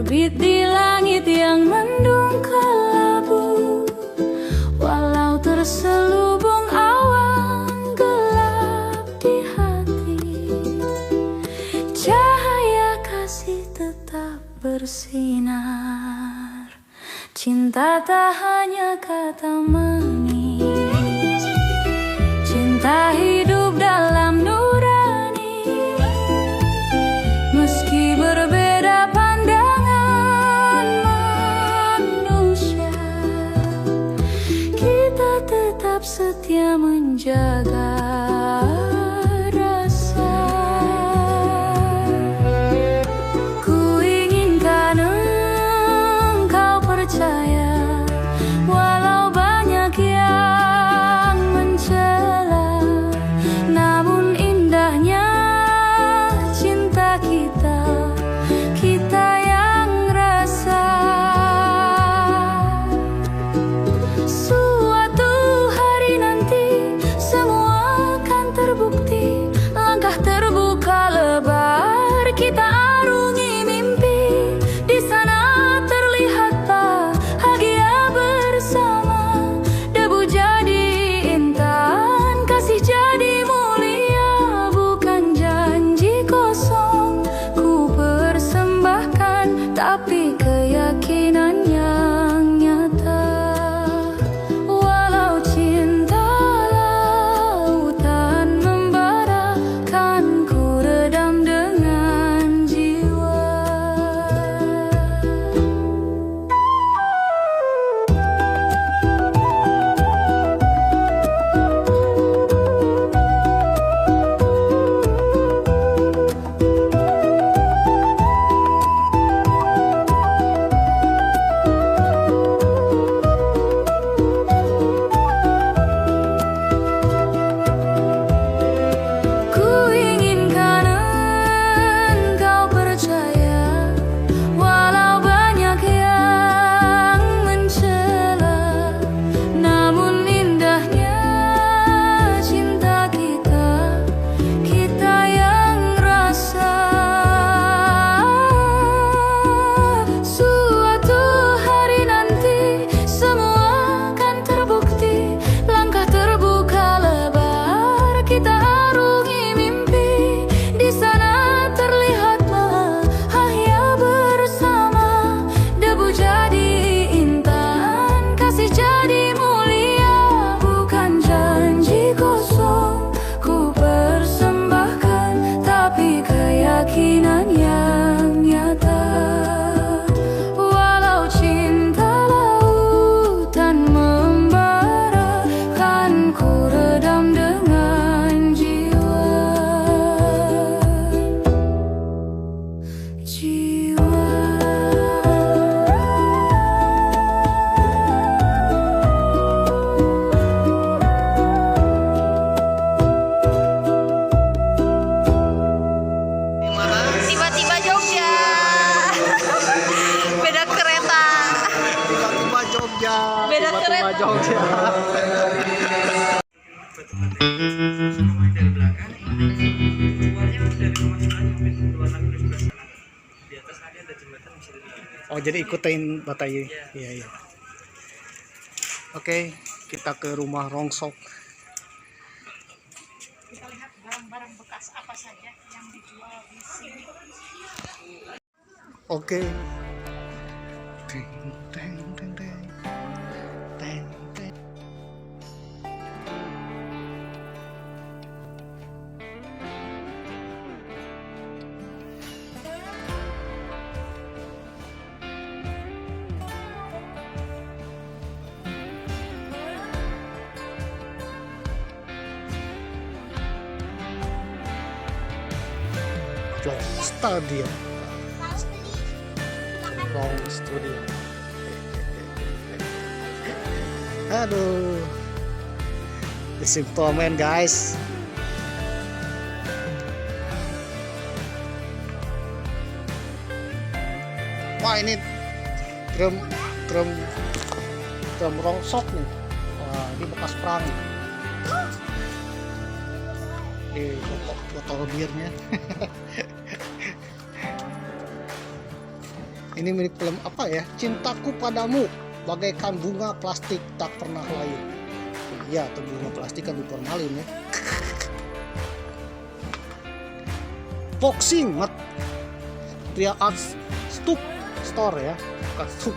terbit di langit yang mendung kelabu. Walau terselubung awan gelap di hati, cahaya kasih tetap bersinar. Cinta tak hanya kata manis, cinta hidup dalam nurani. Meski berbeda pandangan manusia, kita tetap setia menjaga rasa. Ku inginkan engkau percaya, walau banyak yang mencela, namun indahnya cinta kita, kita yang rasa. Suatu hari nanti semua akan terbukti, langkah terbuka lebar kita arungi mimpi. Di sana terlihat bahagia bersama, debu jadi intan, kasih jadi mulia. Bukan janji kosong ku persembahkan, tapi keyakinan yang nyata. Walau cinta lautan membara, kan ku redam dengan jiwa. Ku inginkan engkau percaya, walau banyak yang mencela, namun indahnya cinta kita, kita yang rasa. Suatu hari nanti semua akan terbukti, langkah terbuka lebar kita arungi mimpi. Di sana terlihat bahagia bersama, debu jadi intan, kasih jadi mulia. Bukan janji kosong ku persembahkan, tapi keyakinan yang nyata. Walau cinta lautan membara, kan ku redam dengan jiwa. Tiba-tiba Jogja. Beda kereta. Tiba-tiba Jogja. Beda Tiba-tiba kereta. Jogja. Oh, jadi ikutin Batayu. Iya, iya. Oke, kita ke rumah Rongsok. Kita lihat barang-barang bekas apa saja yang dijual di sini. Oke. Teng, teng, teng, teng. Teng, teng. Long Stadium. Long Studio. Aduh, the Simple Man guys. Wah, ini drum rongsok nih. Wah, ini bekas perang. Di botol birnya. Ini milik film apa ya? Cintaku Padamu, bagaikan bunga plastik tak pernah layu. Iya, tuh bunga plastik kan diformalin ya. Boxing mat Ria Arts Stup Store ya, bukan stup.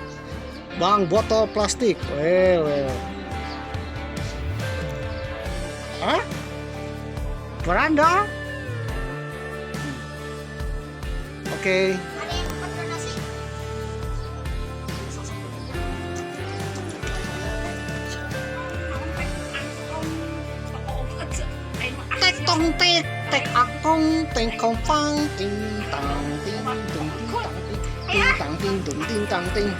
Bang botol plastik. Well. Hah? Beranda? Oke. Tek tong tek tek akong teng kong pang ting tang ting tung ting tang ting tung ting tang ting.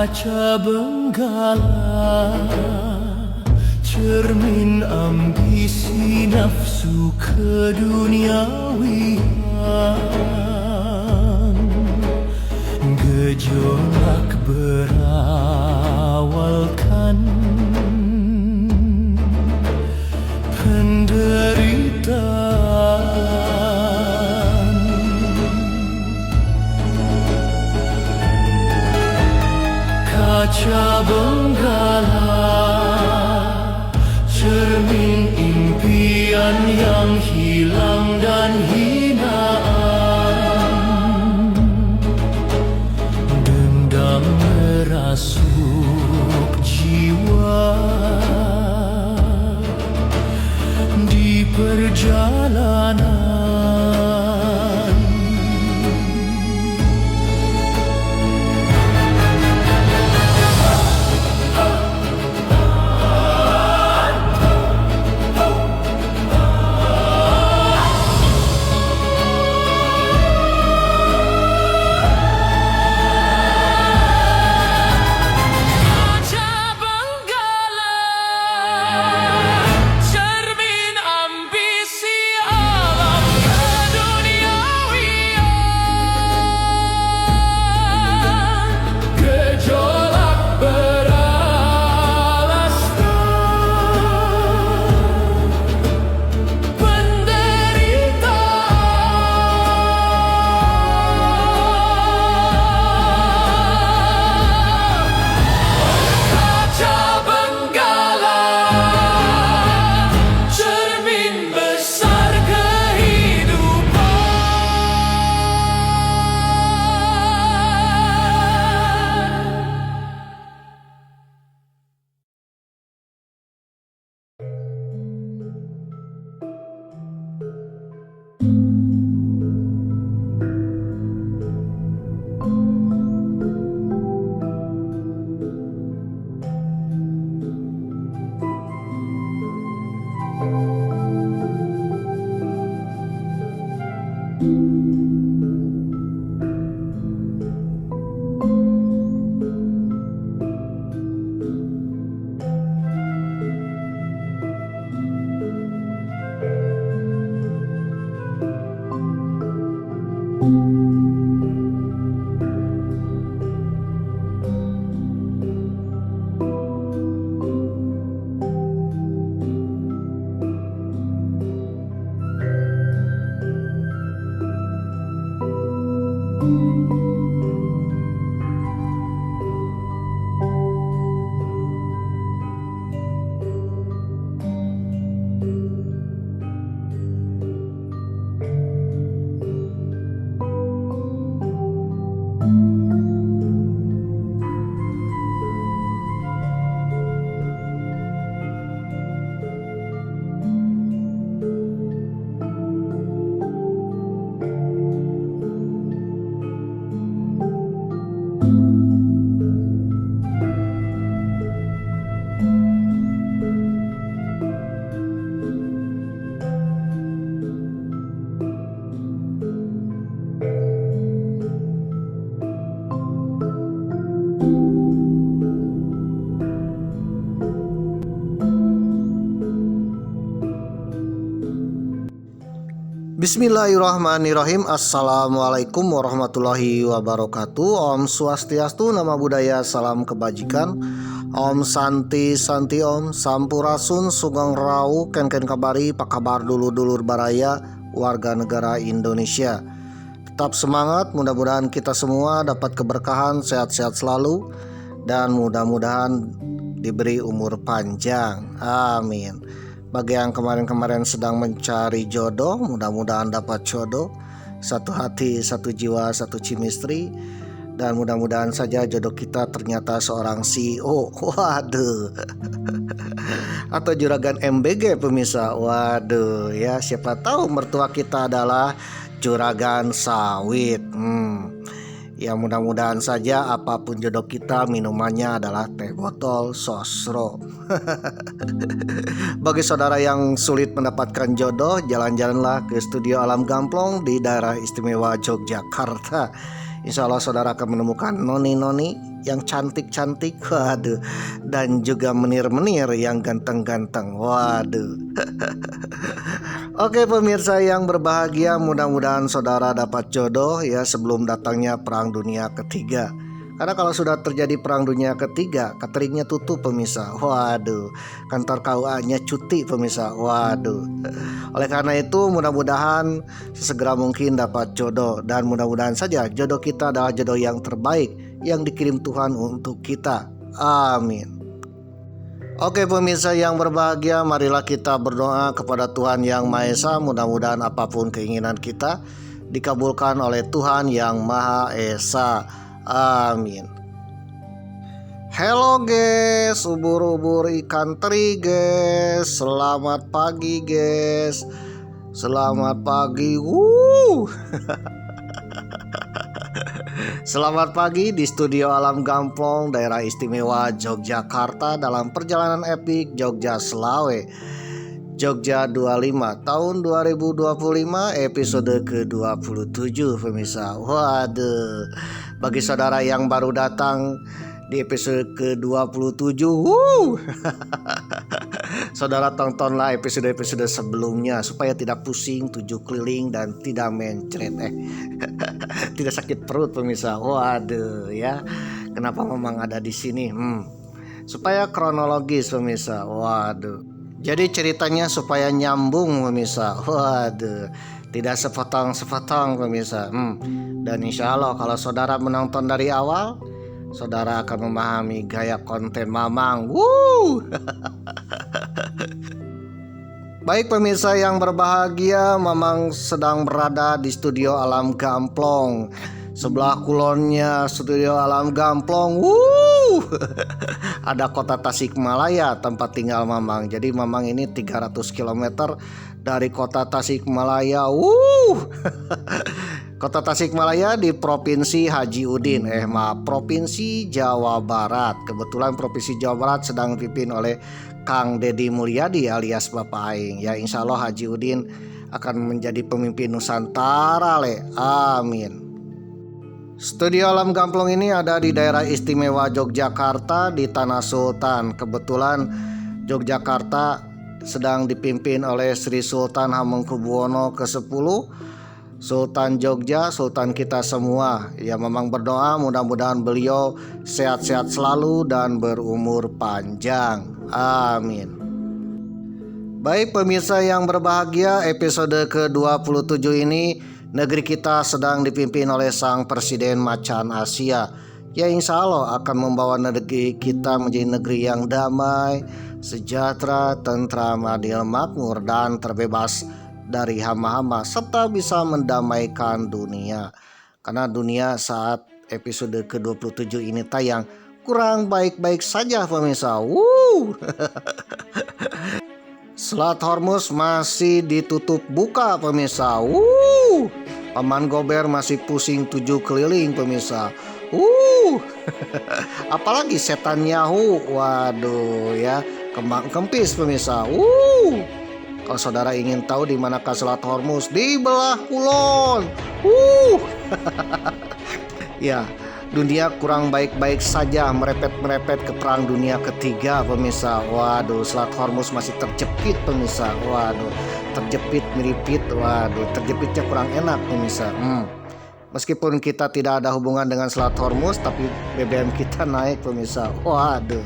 Kaca benggala, cermin ambisi nafsu keduniawian. Gejolak berawalkan penderitaan. Kaca benggala, cermin impian yang hilang dan hinaan. Dendam merasuk jiwa di perjalanan. Cermin ambisi alam Bismillahirrahmanirrahim. Assalamualaikum warahmatullahi wabarakatuh. Om Swastiastu, Nama Budaya, Salam Kebajikan. Om Santi Santi Om, Sampurasun, Sugeng Rau, Ken Kabari, Pak kabar dulur-dulur baraya, warga negara Indonesia. Tetap semangat, mudah-mudahan kita semua dapat keberkahan, sehat-sehat selalu, dan mudah-mudahan diberi umur panjang. Amin. Bagi yang kemarin-kemarin sedang mencari jodoh, mudah-mudahan dapat jodoh. Satu hati, satu jiwa, satu chemistry. Dan mudah-mudahan saja jodoh kita ternyata seorang CEO. Waduh. Atau juragan MBG pemirsa. Waduh ya, siapa tahu mertua kita adalah juragan sawit. Ya mudah-mudahan saja apapun jodoh kita minumannya adalah teh botol sosro. Bagi saudara yang sulit mendapatkan jodoh, jalan-jalanlah ke Studio Alam Gamplong di daerah istimewa Yogyakarta. Insya Allah saudara akan menemukan noni-noni yang cantik-cantik, waduh, dan juga menir-menir yang ganteng-ganteng, waduh. Oke pemirsa yang berbahagia, mudah-mudahan saudara dapat jodoh ya sebelum datangnya Perang Dunia Ketiga. Karena kalau sudah terjadi Perang Dunia Ketiga, cateringnya tutup pemirsa. Waduh, kantor KUA-nya cuti pemirsa. Waduh. Oleh karena itu mudah-mudahan sesegera mungkin dapat jodoh. Dan mudah-mudahan saja jodoh kita adalah jodoh yang terbaik yang dikirim Tuhan untuk kita. Amin. Oke pemirsa yang berbahagia, marilah kita berdoa kepada Tuhan Yang Maha Esa. Mudah-mudahan apapun keinginan kita dikabulkan oleh Tuhan Yang Maha Esa. Amin. Hello guys, ubur-ubur ikan teri guys. Selamat pagi guys. Selamat pagi. Selamat pagi di Studio Alam Gamplong, daerah istimewa Yogyakarta, dalam perjalanan epik Jogja Selawe, Jogja 25 tahun 2025, episode ke-27 pemirsa. Waduh, bagi saudara yang baru datang di episode ke-27, saudara tontonlah episode-episode sebelumnya supaya tidak pusing, 7 keliling, dan tidak mencret tidak sakit perut pemirsa. Waduh ya, kenapa memang ada di sini? Supaya kronologis pemirsa. Waduh, jadi ceritanya supaya nyambung pemirsa. Waduh, tidak sepotong-sepotong pemirsa. Dan insya Allah kalau saudara menonton dari awal, saudara akan memahami gaya konten Mamang. Baik pemirsa yang berbahagia, Mamang sedang berada di Studio Alam Gamplong. Sebelah kulonnya Studio Alam Gamplong, ada kota Tasikmalaya tempat tinggal Mamang. Jadi Mamang ini 300 km dari kota Tasikmalaya. Kota Tasikmalaya di Provinsi Haji Udin, Provinsi Jawa Barat. Kebetulan Provinsi Jawa Barat sedang dipimpin oleh Kang Deddy Mulyadi alias Bapak Aing. Ya insya Allah Haji Udin akan menjadi pemimpin Nusantara le. Amin. Studio Alam Gamplong ini ada di daerah istimewa Yogyakarta di Tanah Sultan. Kebetulan Yogyakarta sedang dipimpin oleh Sri Sultan Hamengkubuwono ke-10, Sultan Jogja, Sultan kita semua. Ya memang berdoa mudah-mudahan beliau sehat-sehat selalu dan berumur panjang. Amin. Baik pemirsa yang berbahagia, episode ke-27 ini negeri kita sedang dipimpin oleh Sang Presiden Macan Asia. Ya insya Allah akan membawa negeri kita menjadi negeri yang damai, sejahtera, tentram, adil, makmur, dan terbebas dari hama-hama, serta bisa mendamaikan dunia. Karena dunia saat episode ke-27 ini tayang kurang baik-baik saja pemirsa. Selat Hormuz masih ditutup buka pemirsa. Paman Gober masih pusing 7 keliling pemirsa. Apalagi setan Yahu, waduh ya, kembang kempis pemirsa. Kalau saudara ingin tahu di manakah Selat Hormuz, di belah kulon. Ya, dunia kurang baik-baik saja, merepet-merepet ke perang dunia ketiga pemirsa. Waduh, Selat Hormuz masih terjepit pemirsa. Waduh, terjepit miripit. Waduh, terjepitnya kurang enak pemirsa. Meskipun kita tidak ada hubungan dengan Selat Hormuz, tapi BBM kita naik pemirsa. Waduh.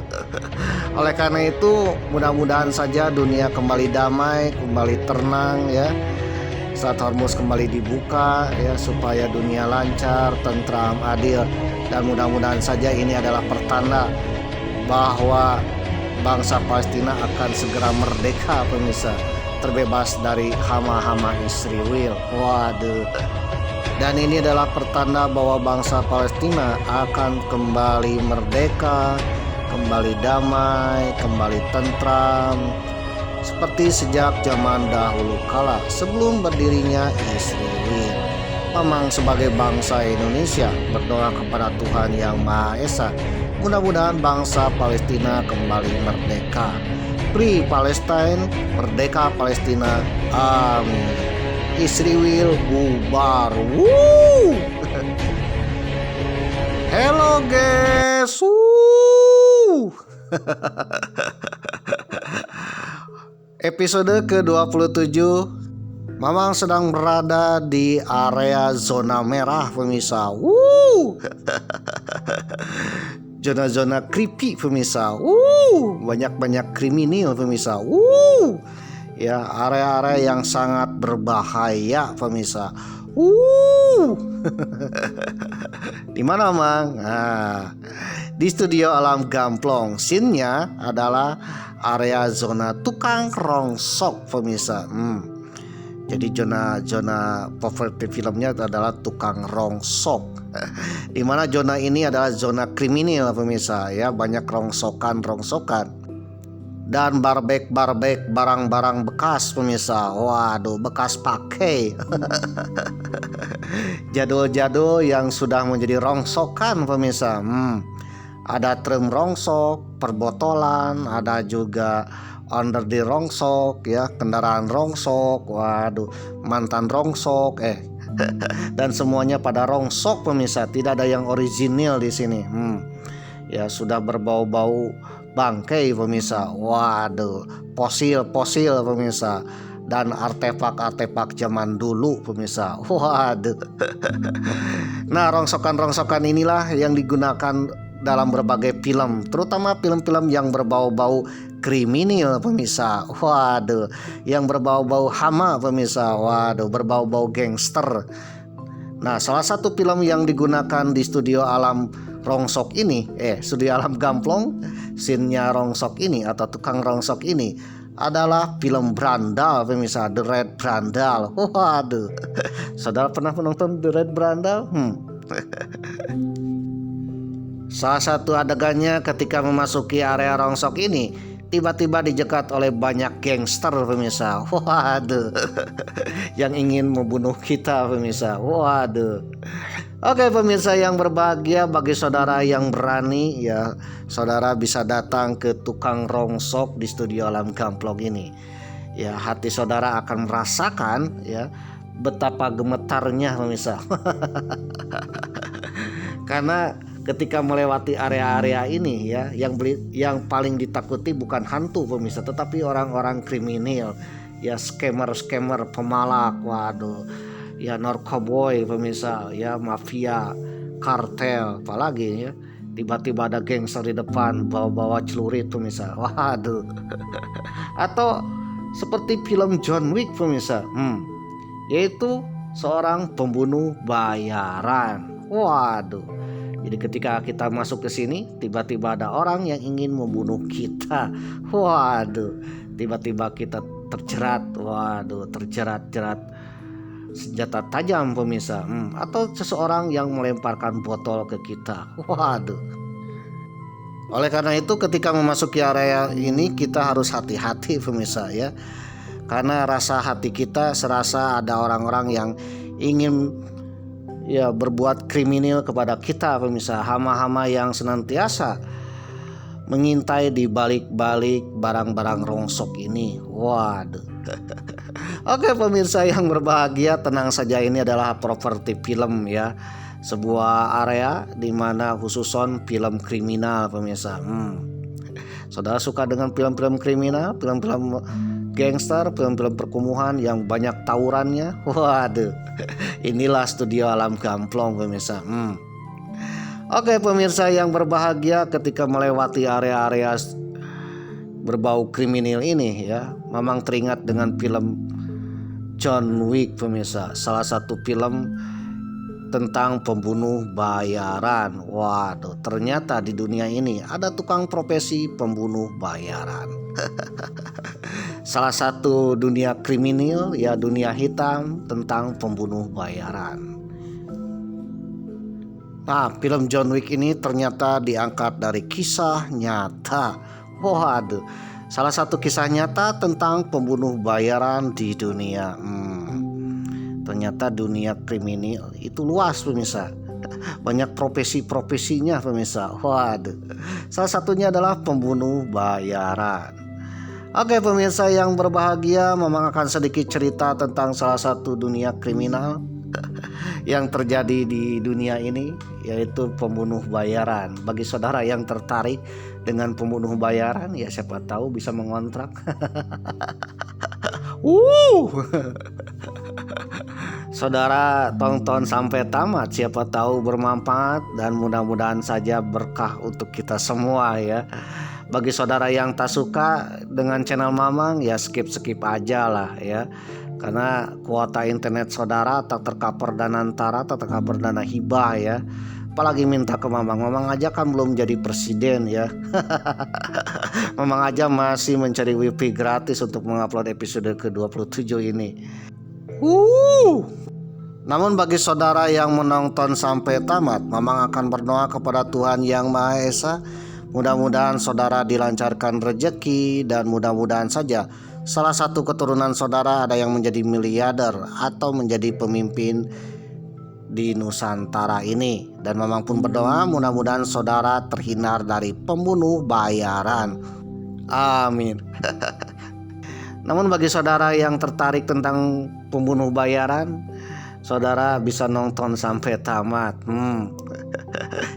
Oleh karena itu, mudah-mudahan saja dunia kembali damai, kembali tenang ya. Selat Hormuz kembali dibuka ya, supaya dunia lancar, tentram, adil, dan mudah-mudahan saja ini adalah pertanda bahwa bangsa Palestina akan segera merdeka pemirsa, terbebas dari hama-hama Israel. Waduh. Dan ini adalah pertanda bahwa bangsa Palestina akan kembali merdeka, kembali damai, kembali tentram, seperti sejak zaman dahulu kala sebelum berdirinya Israel. Memang sebagai bangsa Indonesia berdoa kepada Tuhan Yang Maha Esa, mudah-mudahan bangsa Palestina kembali merdeka. Free Palestine, merdeka Palestina, amin. Israel bubar. Woo! Hello guys. Woo! Episode ke-27, Mamang sedang berada di area zona merah pemirsa. Woo! Zona-zona creepy pemirsa. Woo! Banyak-banyak kriminal pemirsa. Woo! Ya, area-area yang sangat berbahaya pemirsa. Di mana Mang? Nah, di studio Alam Gamplong. Scene-nya adalah area zona tukang rongsok pemirsa. Jadi zona favorit filmnya adalah tukang rongsok. Di mana zona ini adalah zona kriminal pemirsa ya, banyak rongsokan dan barbek barang-barang bekas pemirsa. Waduh, bekas pakai. Jadul-jadul yang sudah menjadi rongsokan pemirsa. Ada trim rongsok, perbotolan, ada juga under the rongsok ya, kendaraan rongsok, waduh, mantan rongsok dan semuanya pada rongsok pemirsa, tidak ada yang original di sini. Ya, sudah berbau-bau bangkai pemirsa. Waduh, fosil pemirsa, dan artefak zaman dulu pemirsa. Waduh. Nah, rongsokan inilah yang digunakan dalam berbagai film, terutama film-film yang berbau-bau kriminal pemirsa. Waduh, yang berbau-bau hama pemirsa. Waduh, berbau-bau gangster. Nah, salah satu film yang digunakan di studio Alam Rongsok ini, studio Alam Gamplong, scene-nya rongsok ini atau tukang rongsok ini adalah film Brandal pemirsa, The Red Brandal. Waduh, saudara pernah menonton The Red Brandal? Salah satu adegannya ketika memasuki area rongsok ini, tiba-tiba dijegat oleh banyak gangster pemirsa. Waduh, yang ingin membunuh kita pemirsa. Waduh. Oke pemirsa yang berbahagia, bagi saudara yang berani ya, saudara bisa datang ke tukang rongsok di studio Alam Gamplong ini. Ya, hati saudara akan merasakan ya betapa gemetarnya pemirsa. Karena ketika melewati area-area ini ya, yang paling ditakuti bukan hantu pemirsa, tetapi orang-orang kriminal ya, scammer, pemalak, waduh, ya narkoboy pemirsa, ya mafia, kartel, apalagi ya, tiba-tiba ada gangster di depan bawa-bawa celurit pemirsa. Waduh. Atau seperti film John Wick pemirsa, yaitu seorang pembunuh bayaran. Waduh. Jadi ketika kita masuk ke sini, tiba-tiba ada orang yang ingin membunuh kita. Waduh, tiba-tiba kita terjerat. Waduh, terjerat senjata tajam pemirsa. Atau seseorang yang melemparkan botol ke kita. Waduh. Oleh karena itu ketika memasuki area ini kita harus hati-hati pemirsa ya. Karena rasa hati kita serasa ada orang-orang yang ingin ya berbuat kriminal kepada kita pemirsa, hama-hama yang senantiasa mengintai di balik-balik barang-barang rongsok ini. Waduh. Oke pemirsa yang berbahagia, tenang saja, ini adalah properti film ya. sebuah area di mana khususon film kriminal pemirsa. Saudara suka dengan film-film kriminal, film-film gangster, film-film perkumuhan yang banyak tawurannya? Waduh, inilah studio Alam Gamplong pemirsa. Oke pemirsa yang berbahagia, ketika melewati area-area berbau kriminal ini ya, memang teringat dengan film John Wick pemirsa, salah satu film tentang pembunuh bayaran. Waduh, ternyata di dunia ini ada tukang profesi pembunuh bayaran. Salah satu dunia kriminal ya, dunia hitam tentang pembunuh bayaran. Nah, film John Wick ini ternyata diangkat dari kisah nyata. Waduh, salah satu kisah nyata tentang pembunuh bayaran di dunia. Ternyata dunia kriminal itu luas pemirsa. Banyak profesi-profesinya pemirsa. Waduh, salah satunya adalah pembunuh bayaran. Oke pemirsa yang berbahagia, memang akan sedikit cerita tentang salah satu dunia kriminal yang terjadi di dunia ini, yaitu pembunuh bayaran. Bagi saudara yang tertarik dengan pembunuh bayaran, ya siapa tahu bisa mengontrak. Saudara tonton sampai tamat, siapa tahu bermanfaat dan mudah-mudahan saja berkah untuk kita semua ya. Bagi saudara yang tak suka dengan channel Mamang, ya skip aja lah ya. Karena kuota internet saudara tak tercover dana antara, tak tercover dana hibah ya. Apalagi minta ke Mamang aja kan belum jadi presiden ya. Mamang aja masih mencari wifi gratis untuk mengupload episode ke-27 ini. Namun bagi saudara yang menonton sampai tamat, Mamang akan berdoa kepada Tuhan Yang Maha Esa. Mudah-mudahan saudara dilancarkan rezeki dan mudah-mudahan saja salah satu keturunan saudara ada yang menjadi miliarder atau menjadi pemimpin di Nusantara ini. Dan Mamang pun berdoa mudah-mudahan saudara terhindar dari pembunuh bayaran. Amin. Namun bagi saudara yang tertarik tentang pembunuh bayaran, saudara bisa nonton sampai tamat.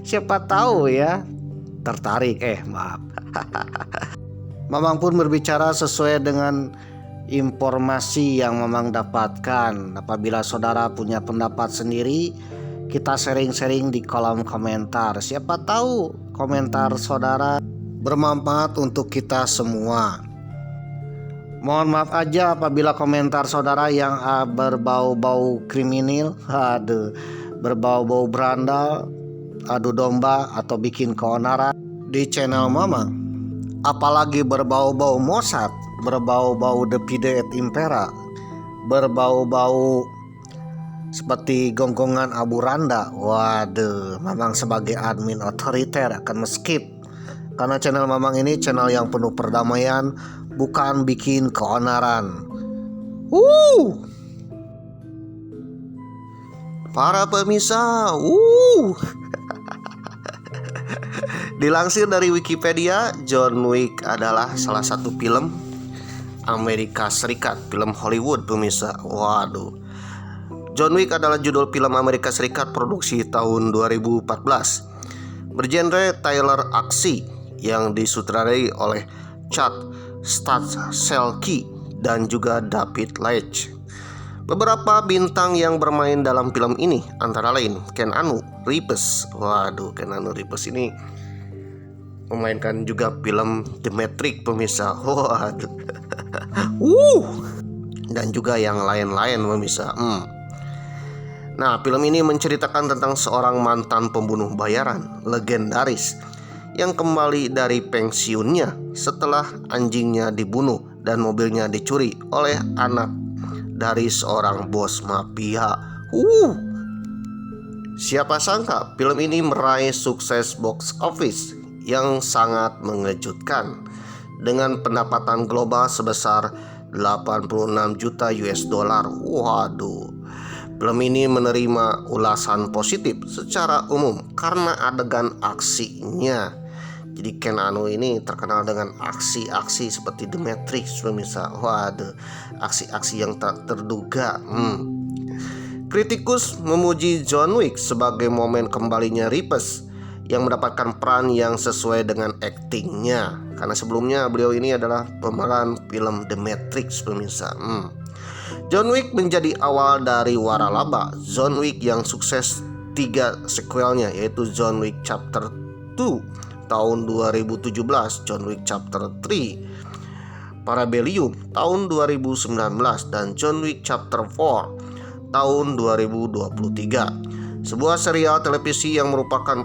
Siapa tahu ya tertarik. Maaf. Mamang pun berbicara sesuai dengan informasi yang Mamang dapatkan. Apabila saudara punya pendapat sendiri, kita sharing-sharing di kolom komentar. Siapa tahu komentar saudara bermanfaat untuk kita semua. Mohon maaf aja apabila komentar saudara yang berbau-bau kriminal, berbau-bau berandal, adu domba atau bikin keonaran di channel Mamang. Apalagi berbau-bau Mossad, berbau-bau Davide et Impera, berbau-bau seperti gonggongan Abu Randa. Waduh, Mamang sebagai admin otoriter akan skip. Karena channel Mamang ini channel yang penuh perdamaian, bukan bikin keonaran. Para pemirsa, dilansir dari Wikipedia, John Wick adalah salah satu film Amerika Serikat, film Hollywood pemirsa. Waduh, John Wick adalah judul film Amerika Serikat produksi tahun 2014, bergenre thriller aksi yang disutradarai oleh Chad Stahelski dan juga David Leitch. Beberapa bintang yang bermain dalam film ini antara lain Keanu Reeves. Waduh, Keanu Reeves ini memainkan juga film The Matrix pemirsa. Waduh. Dan juga yang lain-lain pemirsa. Nah, film ini menceritakan tentang seorang mantan pembunuh bayaran legendaris yang kembali dari pensiunnya setelah anjingnya dibunuh dan mobilnya dicuri oleh anak dari seorang bos mafia. Siapa sangka film ini meraih sukses box office yang sangat mengejutkan dengan pendapatan global sebesar 86 juta US dollar. Waduh. Film ini menerima ulasan positif secara umum karena adegan aksinya. Jadi Keanu ini terkenal dengan aksi-aksi seperti The Matrix pemirsa. Waduh, aksi-aksi yang tak terduga. Kritikus memuji John Wick sebagai momen kembalinya Reeves yang mendapatkan peran yang sesuai dengan aktingnya, karena sebelumnya beliau ini adalah pemeran film The Matrix, pemirsa. John Wick menjadi awal dari waralaba John Wick yang sukses 3 sequelnya, yaitu John Wick Chapter 2 tahun 2017, John Wick Chapter 3 Parabellum tahun 2019, dan John Wick Chapter 4 tahun 2023. Sebuah serial televisi yang merupakan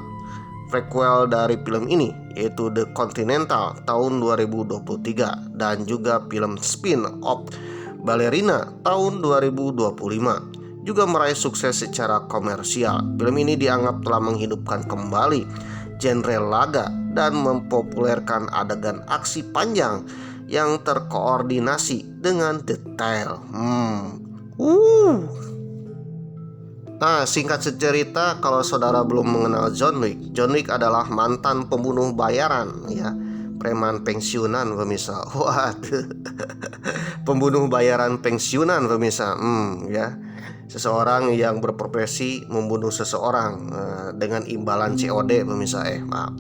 prequel dari film ini, yaitu The Continental tahun 2023, dan juga film spin-off Ballerina tahun 2025 juga meraih sukses secara komersial. Film ini dianggap telah menghidupkan kembali genre laga dan mempopulerkan adegan aksi panjang yang terkoordinasi dengan detail. Nah, singkat cerita, kalau saudara belum mengenal John Wick adalah mantan pembunuh bayaran, ya, preman pensiunan, pemirsa. Waduh, pembunuh bayaran pensiunan, pemirsa. Ya, seseorang yang berprofesi membunuh seseorang dengan imbalan COD, pemirsa. Maaf.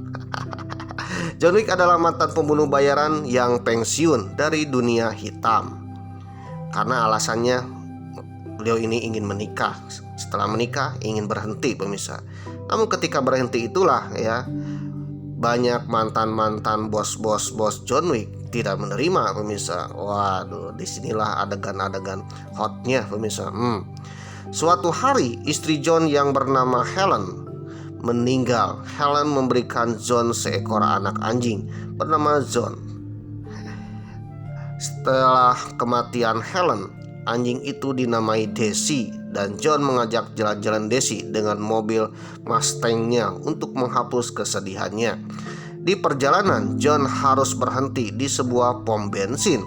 John Wick adalah mantan pembunuh bayaran yang pensiun dari dunia hitam karena alasannya beliau ini ingin menikah. Setelah menikah ingin berhenti, pemirsa. Namun ketika berhenti itulah, ya, banyak mantan bos John Wick tidak menerima, pemirsa. Waduh, disinilah adegan-adegan hotnya, pemirsa. Suatu hari istri John yang bernama Helen meninggal. Helen memberikan John seekor anak anjing bernama John. Setelah kematian Helen, anjing itu dinamai Daisy, dan John mengajak jalan-jalan Daisy dengan mobil Mustang-nya untuk menghapus kesedihannya. Di perjalanan, John harus berhenti di sebuah pom bensin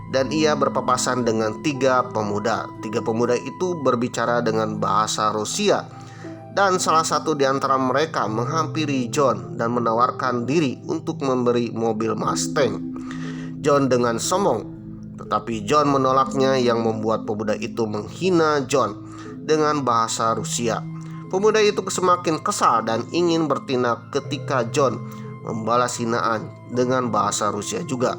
dan ia berpapasan dengan 3 pemuda. 3 pemuda itu berbicara dengan bahasa Rusia dan salah satu di antara mereka menghampiri John dan menawarkan diri untuk memberi mobil Mustang. John dengan sombong, tetapi John menolaknya yang membuat pemuda itu menghina John dengan bahasa Rusia. Pemuda itu semakin kesal dan ingin bertindak ketika John membalas hinaan dengan bahasa Rusia juga.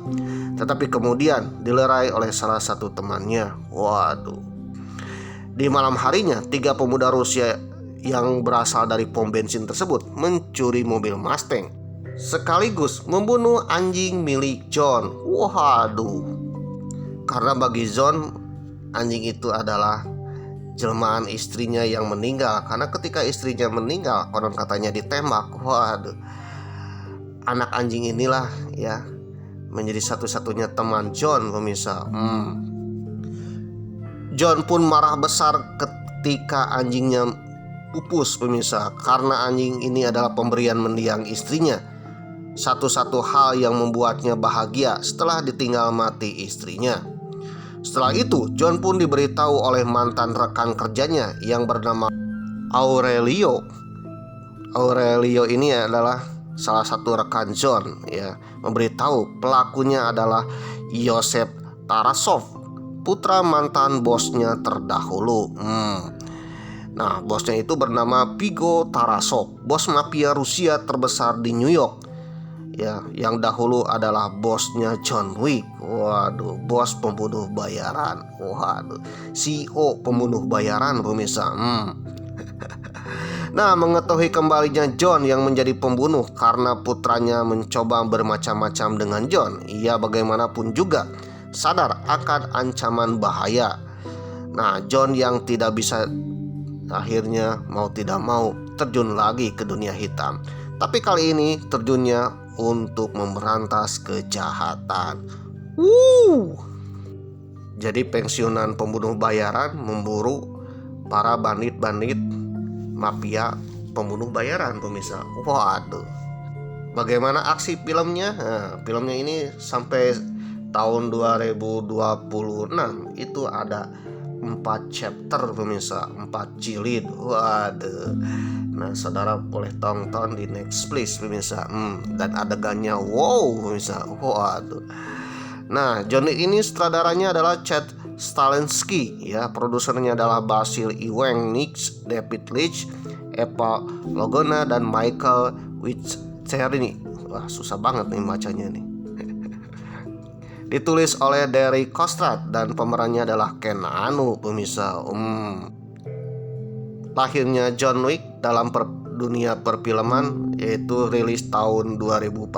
Tetapi kemudian dilerai oleh salah satu temannya. Waduh. Di malam harinya, 3 pemuda Rusia yang berasal dari pom bensin tersebut mencuri mobil Mustang sekaligus membunuh anjing milik John. Waduh. Karena bagi John, anjing itu adalah jelmaan istrinya yang meninggal. Karena ketika istrinya meninggal, konon katanya ditembak. Waduh, anak anjing inilah, ya, menjadi satu-satunya teman John, pemirsa. John pun marah besar ketika anjingnya pupus, pemirsa, karena anjing ini adalah pemberian mendiang istrinya. Satu-satu hal yang membuatnya bahagia setelah ditinggal mati istrinya. Setelah itu, John pun diberitahu oleh mantan rekan kerjanya yang bernama Aurelio. Aurelio ini adalah salah satu rekan John, ya, memberitahu pelakunya adalah Yosef Tarasov, putra mantan bosnya terdahulu. Nah, bosnya itu bernama Vigo Tarasov, bos mafia Rusia terbesar di New York, ya, yang dahulu adalah bosnya John Wick. Waduh, bos pembunuh bayaran. Waduh, CEO pembunuh bayaran, pemirsa. Nah, mengetahui kembalinya John yang menjadi pembunuh karena putranya mencoba bermacam-macam dengan John, ia bagaimanapun juga sadar akan ancaman bahaya. Nah, John yang tidak bisa, akhirnya mau tidak mau terjun lagi ke dunia hitam. Tapi kali ini terjunnya untuk memberantas kejahatan. Jadi pensiunan pembunuh bayaran memburu para bandit-bandit mafia pembunuh bayaran, pemirsa. Waduh. Bagaimana aksi filmnya? Nah, filmnya ini sampai tahun 2026 itu ada 4 chapter, pemirsa, 4 jilid. Waduh. Nah, saudara boleh tonton di Netflix, pemirsa. Dan adegannya wow, pemirsa. Waduh. Nah, John Wick ini sutradaranya adalah Chad Stalinsky, ya. Produsernya adalah Basil Ewing, Nix, David Leitch, Eva Logona, dan Michael Witzerny. Wah, susah banget nih bacanya nih. Ditulis oleh Derek Kostrad dan pemerannya adalah Ken Anu, pemirsa. Lahirnya John Wick dalam dunia perfilman, yaitu rilis tahun 2014,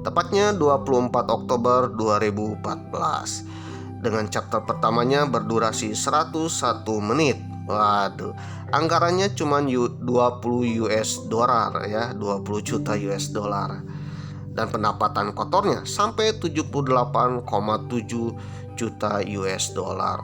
tepatnya 24 Oktober 2014. Dengan chapter pertamanya berdurasi 101 menit. Waduh, anggarannya cuma 20 US dollar, ya, 20 juta US dollar. Dan pendapatan kotornya sampai 78,7 juta US dollar.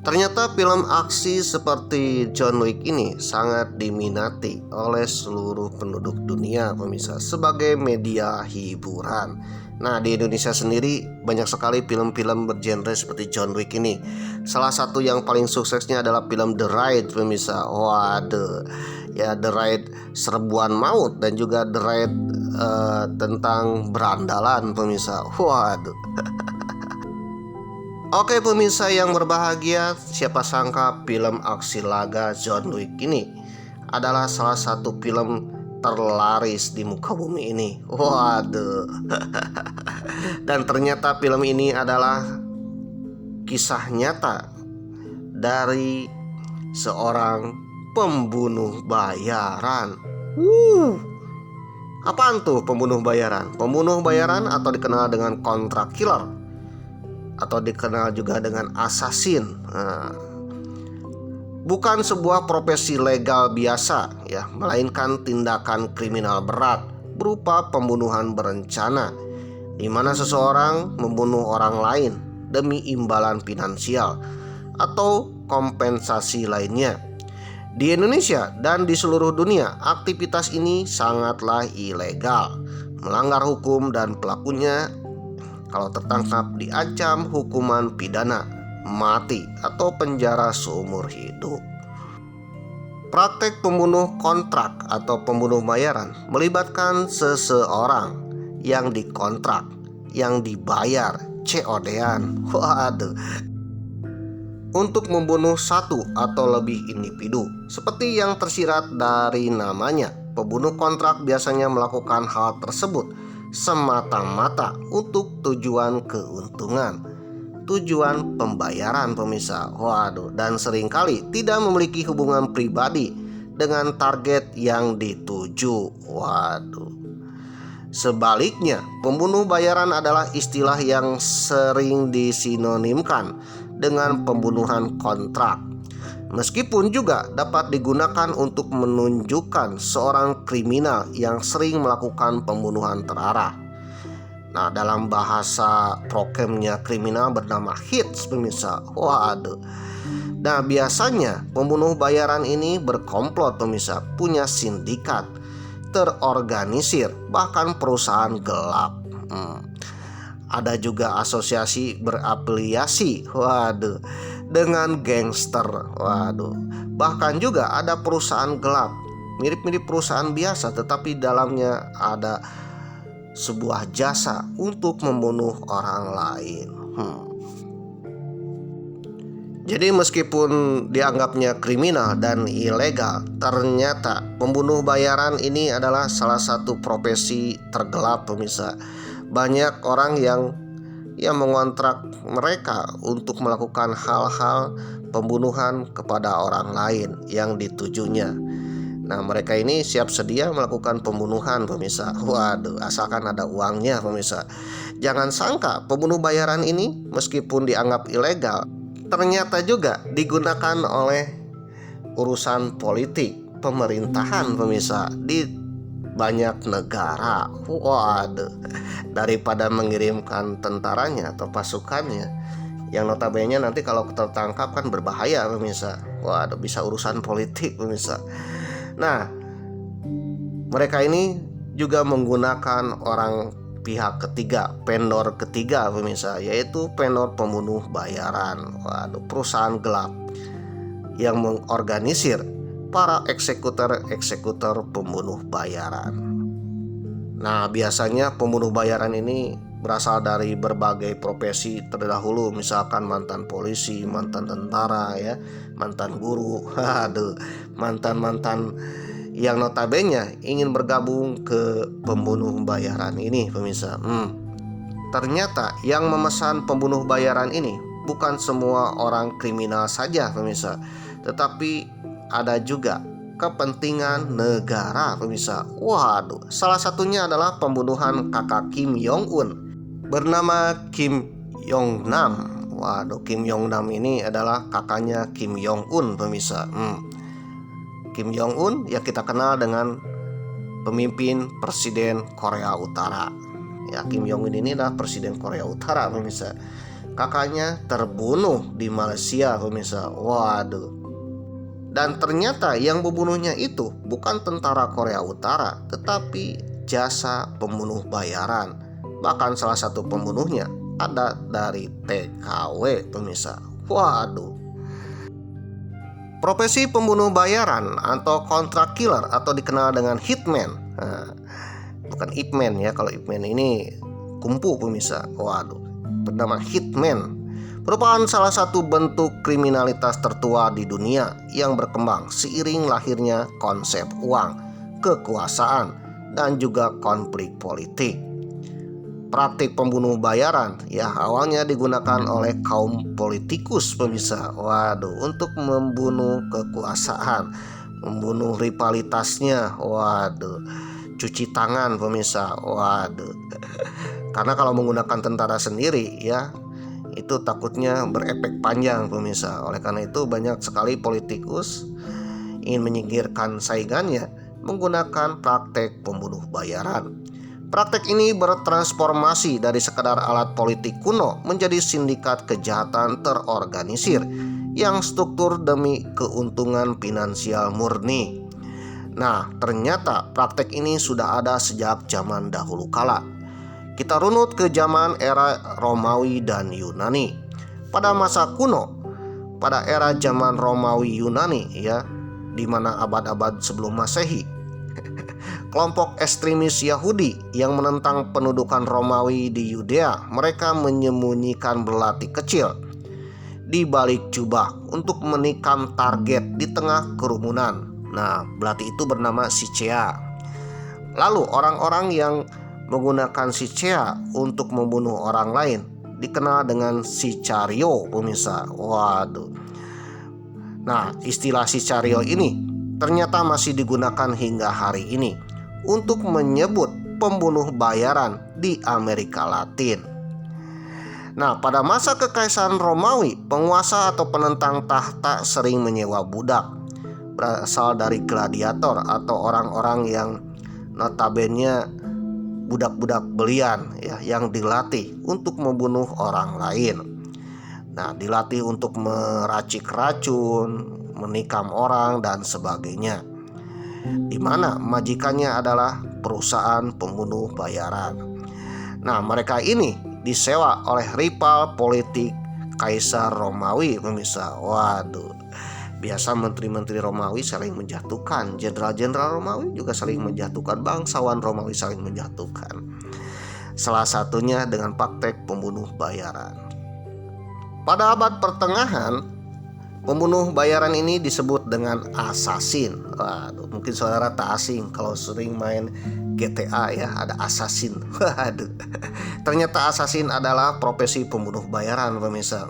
Ternyata film aksi seperti John Wick ini sangat diminati oleh seluruh penduduk dunia, pemirsa, sebagai media hiburan. Nah, di Indonesia sendiri banyak sekali film-film bergenre seperti John Wick ini. Salah satu yang paling suksesnya adalah film The Raid, pemirsa. Waduh, ya, The Raid Serbuan Maut, dan juga The Raid tentang berandalan, pemirsa. Waduh. Oke, pemirsa yang berbahagia, siapa sangka film aksi laga John Wick ini adalah salah satu film terlaris di muka bumi ini. Waduh. Dan ternyata film ini adalah kisah nyata dari seorang pembunuh bayaran. Apaan tuh pembunuh bayaran? Pembunuh bayaran atau dikenal dengan contract killer, atau dikenal juga dengan assassin. Bukan sebuah profesi legal biasa, ya, melainkan tindakan kriminal berat berupa pembunuhan berencana, di mana seseorang membunuh orang lain demi imbalan finansial atau kompensasi lainnya. Di Indonesia dan di seluruh dunia, aktivitas ini sangatlah ilegal, melanggar hukum, dan pelakunya kalau tertangkap diancam hukuman pidana mati atau penjara seumur hidup. Praktek pembunuh kontrak atau pembunuh bayaran melibatkan seseorang yang dikontrak, yang dibayar COD-an, waduh, untuk membunuh satu atau lebih individu. Seperti yang tersirat dari namanya, pembunuh kontrak biasanya melakukan hal tersebut semata-mata untuk tujuan keuntungan, tujuan pembayaran, pemirsa. Waduh, dan seringkali tidak memiliki hubungan pribadi dengan target yang dituju. Waduh. Sebaliknya, pembunuh bayaran adalah istilah yang sering disinonimkan dengan pembunuhan kontrak, meskipun juga dapat digunakan untuk menunjukkan seorang kriminal yang sering melakukan pembunuhan terarah. Nah, dalam bahasa prokemnya kriminal bernama hits, pemirsa. Waduh. Nah, biasanya pembunuh bayaran ini berkomplot, pemirsa, punya sindikat, terorganisir, bahkan perusahaan gelap. Ada juga asosiasi berafiliasi, waduh, dengan gangster. Waduh. Bahkan juga ada perusahaan gelap, mirip-mirip perusahaan biasa, tetapi dalamnya ada sebuah jasa untuk membunuh orang lain. Jadi meskipun dianggapnya kriminal dan ilegal, ternyata pembunuh bayaran ini adalah salah satu profesi tergelap, pemirsa. Banyak orang yang mengontrak mereka untuk melakukan hal-hal pembunuhan kepada orang lain yang ditujunya. Nah, mereka ini siap sedia melakukan pembunuhan, pemirsa. Waduh, asalkan ada uangnya, pemirsa. Jangan sangka pembunuh bayaran ini meskipun dianggap ilegal, ternyata juga digunakan oleh urusan politik, pemerintahan, pemirsa, di banyak negara. Waduh, daripada mengirimkan tentaranya atau pasukannya, yang notabene nanti kalau tertangkap kan berbahaya, pemirsa. Waduh, bisa urusan politik, pemirsa. Nah, mereka ini juga menggunakan orang pihak ketiga, vendor ketiga, pemirsa, yaitu vendor pembunuh bayaran. Waduh, perusahaan gelap yang mengorganisir para eksekutor pembunuh bayaran. Nah, biasanya pembunuh bayaran ini berasal dari berbagai profesi terdahulu, misalkan mantan polisi, mantan tentara ya, mantan guru, aduh, mantan-mantan yang notabene ingin bergabung ke pembunuh bayaran ini pemirsa. Ternyata yang memesan pembunuh bayaran ini bukan semua orang kriminal saja pemirsa, tetapi ada juga kepentingan negara pemirsa. Waduh, salah satunya adalah pembunuhan kakak Kim Jong Un bernama Kim Jong Nam. Waduh, Kim Jong Nam ini adalah kakaknya Kim Jong Un pemirsa. Kim Jong Un ya kita kenal dengan pemimpin presiden Korea Utara. Ya, Kim Jong Un ini adalah presiden Korea Utara pemirsa. Kakaknya terbunuh di Malaysia pemirsa. Waduh. Dan ternyata yang membunuhnya itu bukan tentara Korea Utara, tetapi jasa pembunuh bayaran. Bahkan salah satu pembunuhnya ada dari TKW pemirsa. Waduh. Profesi pembunuh bayaran atau contract killer atau dikenal dengan hitman. Bukan Ip Man ya, kalau Ip Man ini kumpu pemirsa. Waduh, bernama hitman merupakan salah satu bentuk kriminalitas tertua di dunia yang berkembang seiring lahirnya konsep uang, kekuasaan, dan juga konflik politik. Praktik pembunuh bayaran ya awalnya digunakan oleh kaum politikus pemirsa. Waduh, untuk membunuh kekuasaan, membunuh rivalitasnya. Waduh, cuci tangan pemirsa. Waduh. Karena kalau menggunakan tentara sendiri ya itu takutnya berefek panjang pemirsa. Oleh karena itu banyak sekali politikus ingin menyingkirkan saingannya menggunakan praktek pembunuh bayaran. Praktek ini bertransformasi dari sekadar alat politik kuno menjadi sindikat kejahatan terorganisir yang struktur demi keuntungan finansial murni. Nah, ternyata praktek ini sudah ada sejak zaman dahulu kala. Kita runut ke zaman era Romawi dan Yunani. Pada masa kuno, pada era zaman Romawi Yunani ya, di mana abad-abad sebelum Masehi, kelompok ekstremis Yahudi yang menentang pendudukan Romawi di Yudea, mereka menyembunyikan belati kecil di balik jubah untuk menikam target di tengah kerumunan. Nah, belati itu bernama Sichea. Lalu orang-orang yang menggunakan Sichea untuk membunuh orang lain dikenal dengan Sicario pemirsa. Waduh. Nah, istilah Sicario ini ternyata masih digunakan hingga hari ini untuk menyebut pembunuh bayaran di Amerika Latin. Nah, pada masa kekaisaran Romawi, penguasa atau penentang tahta sering menyewa budak berasal dari gladiator atau orang-orang yang notabene budak-budak belian ya, yang dilatih untuk membunuh orang lain. Nah, dilatih untuk meracik racun, menikam orang dan sebagainya. Di mana majikannya adalah perusahaan pembunuh bayaran. Nah, mereka ini disewa oleh rival politik Kaisar Romawi pemirsa. Waduh. Biasa menteri-menteri Romawi saling menjatuhkan, jenderal-jenderal Romawi juga saling menjatuhkan, bangsawan Romawi saling menjatuhkan. Salah satunya dengan praktek pembunuh bayaran. Pada abad pertengahan, pembunuh bayaran ini disebut dengan assassin. Waduh, mungkin saudara tak asing kalau sering main GTA ya, ada assassin. Waduh. Ternyata assassin adalah profesi pembunuh bayaran pemirsa.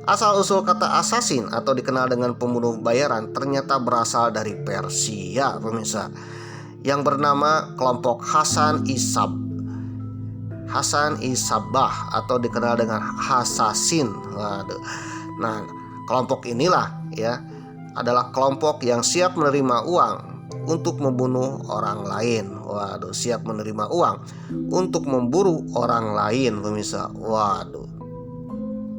Asal-usul kata assassin atau dikenal dengan pembunuh bayaran ternyata berasal dari Persia pemirsa, yang bernama kelompok Hasan Isabah atau dikenal dengan Hasasin. Waduh. Nah, kelompok inilah ya adalah kelompok yang siap menerima uang untuk membunuh orang lain. Waduh, siap menerima uang untuk memburu orang lain pemirsa. Waduh.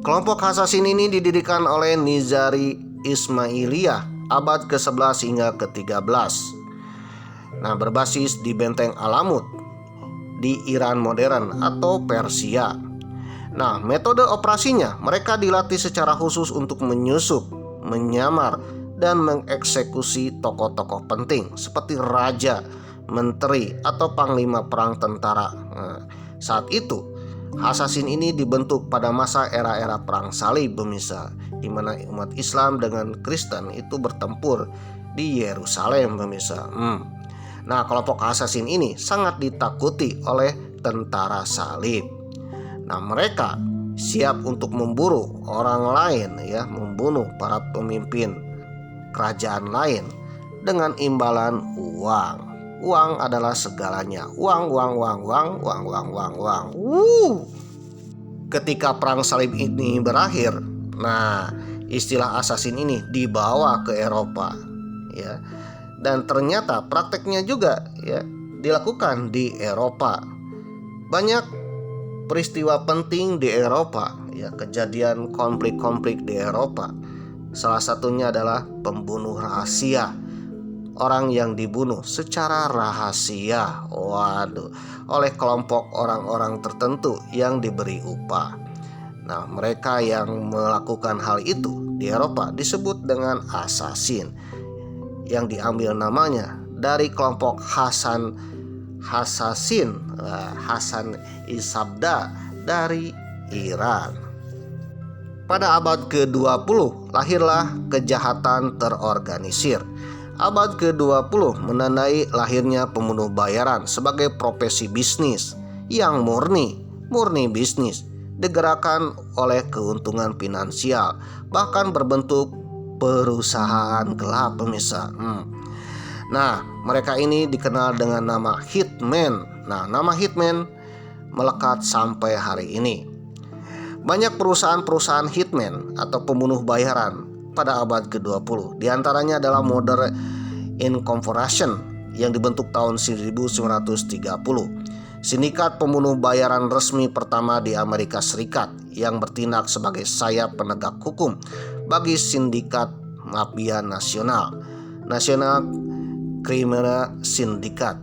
Kelompok Hasasin ini didirikan oleh Nizari Ismailiyah abad ke-11 hingga ke-13. Nah, berbasis di benteng Alamut di Iran modern atau Persia. Nah, metode operasinya mereka dilatih secara khusus untuk menyusup, menyamar, dan mengeksekusi tokoh-tokoh penting seperti raja, menteri, atau panglima perang tentara. Nah, saat itu Assassin ini dibentuk pada masa era-era perang salib pemirsa, di mana umat Islam dengan Kristen itu bertempur di Yerusalem pemirsa. Nah, kelompok assassin ini sangat ditakuti oleh tentara salib. Nah, mereka siap untuk memburu orang lain ya, membunuh para pemimpin kerajaan lain dengan imbalan uang. Uang adalah segalanya. Uang. Ketika perang salib ini berakhir, nah, istilah assassin ini dibawa ke Eropa ya. Dan ternyata prakteknya juga ya dilakukan di Eropa. Banyak peristiwa penting di Eropa ya, kejadian konflik-konflik di Eropa. Salah satunya adalah pembunuh rahasia. Orang yang dibunuh secara rahasia, oleh kelompok orang-orang tertentu yang diberi upah. Nah, mereka yang melakukan hal itu di Eropa disebut dengan assassin, yang diambil namanya dari kelompok Hasan Isabda dari Iran. Pada abad ke-20 lahirlah kejahatan terorganisir. Abad ke-20 menandai lahirnya pembunuh bayaran sebagai profesi bisnis yang murni bisnis, digerakkan oleh keuntungan finansial, bahkan berbentuk perusahaan gelap pemirsa. Nah, mereka ini dikenal dengan nama hitman. Nah, nama hitman melekat sampai hari ini. Banyak perusahaan-perusahaan hitman atau pembunuh bayaran pada abad ke-20. Di antaranya adalah Modern Incorporation yang dibentuk tahun 1930. Sindikat pembunuh bayaran resmi pertama di Amerika Serikat yang bertindak sebagai sayap penegak hukum bagi sindikat mafia nasional, National Criminal Syndicate.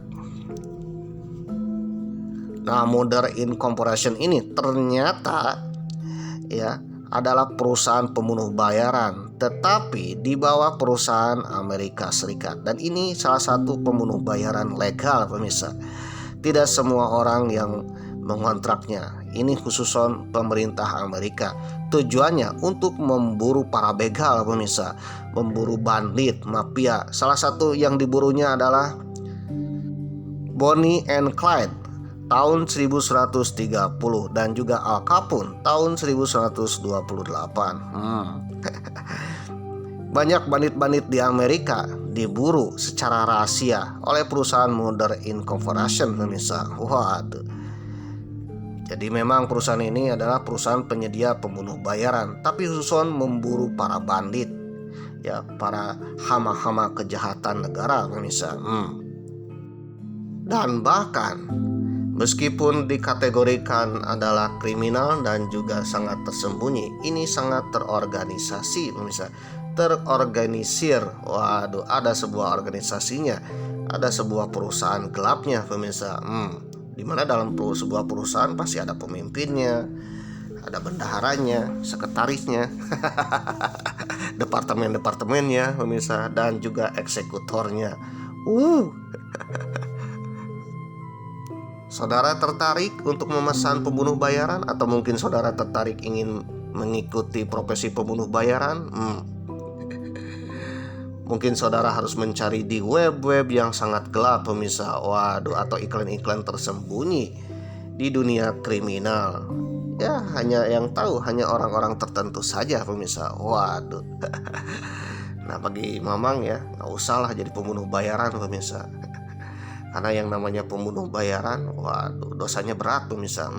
Nah, Modern Incorporation ini ternyata ya adalah perusahaan pembunuh bayaran, tetapi di bawah perusahaan Amerika Serikat. Dan ini salah satu pembunuh bayaran legal pemirsa. Tidak semua orang yang mengontraknya. Ini khususon pemerintah Amerika. Tujuannya untuk memburu para begal pemirsa, memburu bandit, mafia. Salah satu yang diburunya adalah Bonnie and Clyde tahun 1130 dan juga Al Capone tahun 1128. Banyak bandit-bandit di Amerika diburu secara rahasia oleh perusahaan Modern Incorporation pemirsa. Jadi memang perusahaan ini adalah perusahaan penyedia pembunuh bayaran, tapi khususon memburu para bandit ya, para hama-hama kejahatan negara pemirsa. Dan bahkan meskipun dikategorikan adalah kriminal dan juga sangat tersembunyi, ini sangat terorganisasi pemirsa, terorganisir. Ada sebuah organisasinya, ada sebuah perusahaan gelapnya pemirsa. Di mana dalam sebuah perusahaan pasti ada pemimpinnya, ada bendaharanya, sekretarisnya, departemen-departemennya pemirsa, dan juga eksekutornya. Saudara tertarik untuk memesan pembunuh bayaran, atau mungkin saudara tertarik ingin mengikuti profesi pembunuh bayaran? Mungkin saudara harus mencari di web-web yang sangat gelap pemirsa. Atau iklan-iklan tersembunyi di dunia kriminal. Ya, hanya yang tahu hanya orang-orang tertentu saja pemirsa. Nah, bagi Mamang ya, nggak usahlah jadi pembunuh bayaran pemirsa. Karena yang namanya pembunuh bayaran, dosanya berat pemirsa.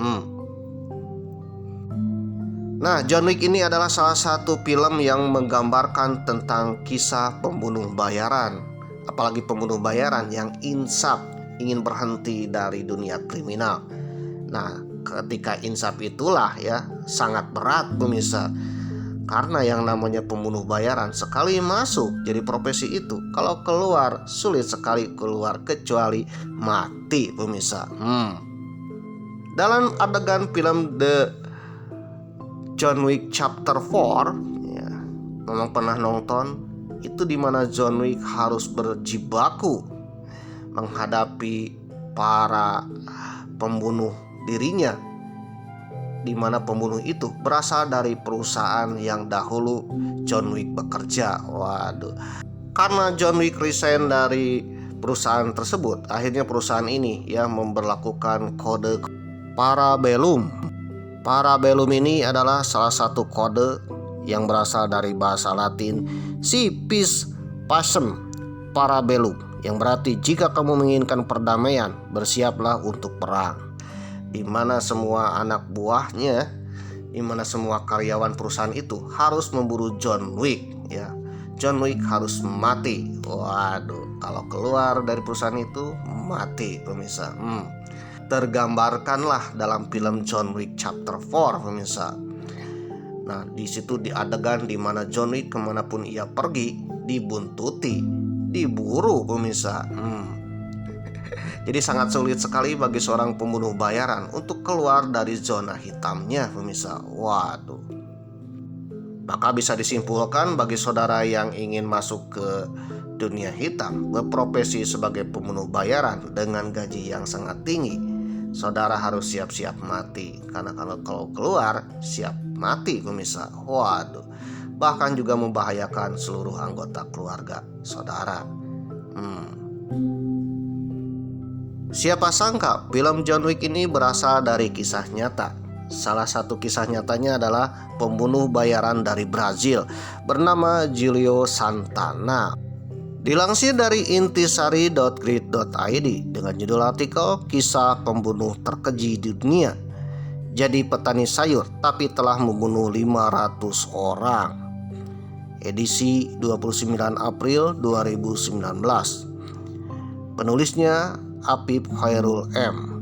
Nah, John Wick ini adalah salah satu film yang menggambarkan tentang kisah pembunuh bayaran. Apalagi pembunuh bayaran yang insaf, ingin berhenti dari dunia kriminal. Nah, ketika insaf itulah ya sangat berat pemirsa. Karena yang namanya pembunuh bayaran sekali masuk jadi profesi itu, kalau keluar sulit sekali keluar kecuali mati pemirsa. Dalam adegan film The John Wick Chapter 4 ya, memang pernah nonton itu, dimana John Wick harus berjibaku menghadapi para pembunuh dirinya di mana pembunuh itu berasal dari perusahaan yang dahulu John Wick bekerja. Waduh. Karena John Wick resign dari perusahaan tersebut, akhirnya perusahaan ini ya memberlakukan kode Parabellum. Parabellum ini adalah salah satu kode yang berasal dari bahasa Latin si vis pacem parabellum, yang berarti jika kamu menginginkan perdamaian, bersiaplah untuk perang. Di mana semua anak buahnya, di mana semua karyawan perusahaan itu harus memburu John Wick ya. John Wick harus mati. Waduh, kalau keluar dari perusahaan itu mati pemirsa. Tergambarkanlah dalam film John Wick Chapter 4 pemirsa. Nah, di situ di adegan di mana John Wick kemanapun ia pergi dibuntuti, diburu pemirsa. Jadi sangat sulit sekali bagi seorang pembunuh bayaran untuk keluar dari zona hitamnya pemirsa. Waduh. Maka bisa disimpulkan bagi saudara yang ingin masuk ke dunia hitam, berprofesi sebagai pembunuh bayaran dengan gaji yang sangat tinggi, saudara harus siap-siap mati. Karena kalau keluar siap mati pemirsa. Waduh. Bahkan juga membahayakan seluruh anggota keluarga saudara. Siapa sangka film John Wick ini berasal dari kisah nyata. Salah satu kisah nyatanya adalah pembunuh bayaran dari Brazil bernama Julio Santana. Dilansir dari intisari.grid.id dengan judul artikel Kisah Pembunuh Terkeji di Dunia. Jadi petani sayur tapi telah membunuh 500 orang. Edisi 29 April 2019. Penulisnya Apip Khairul M.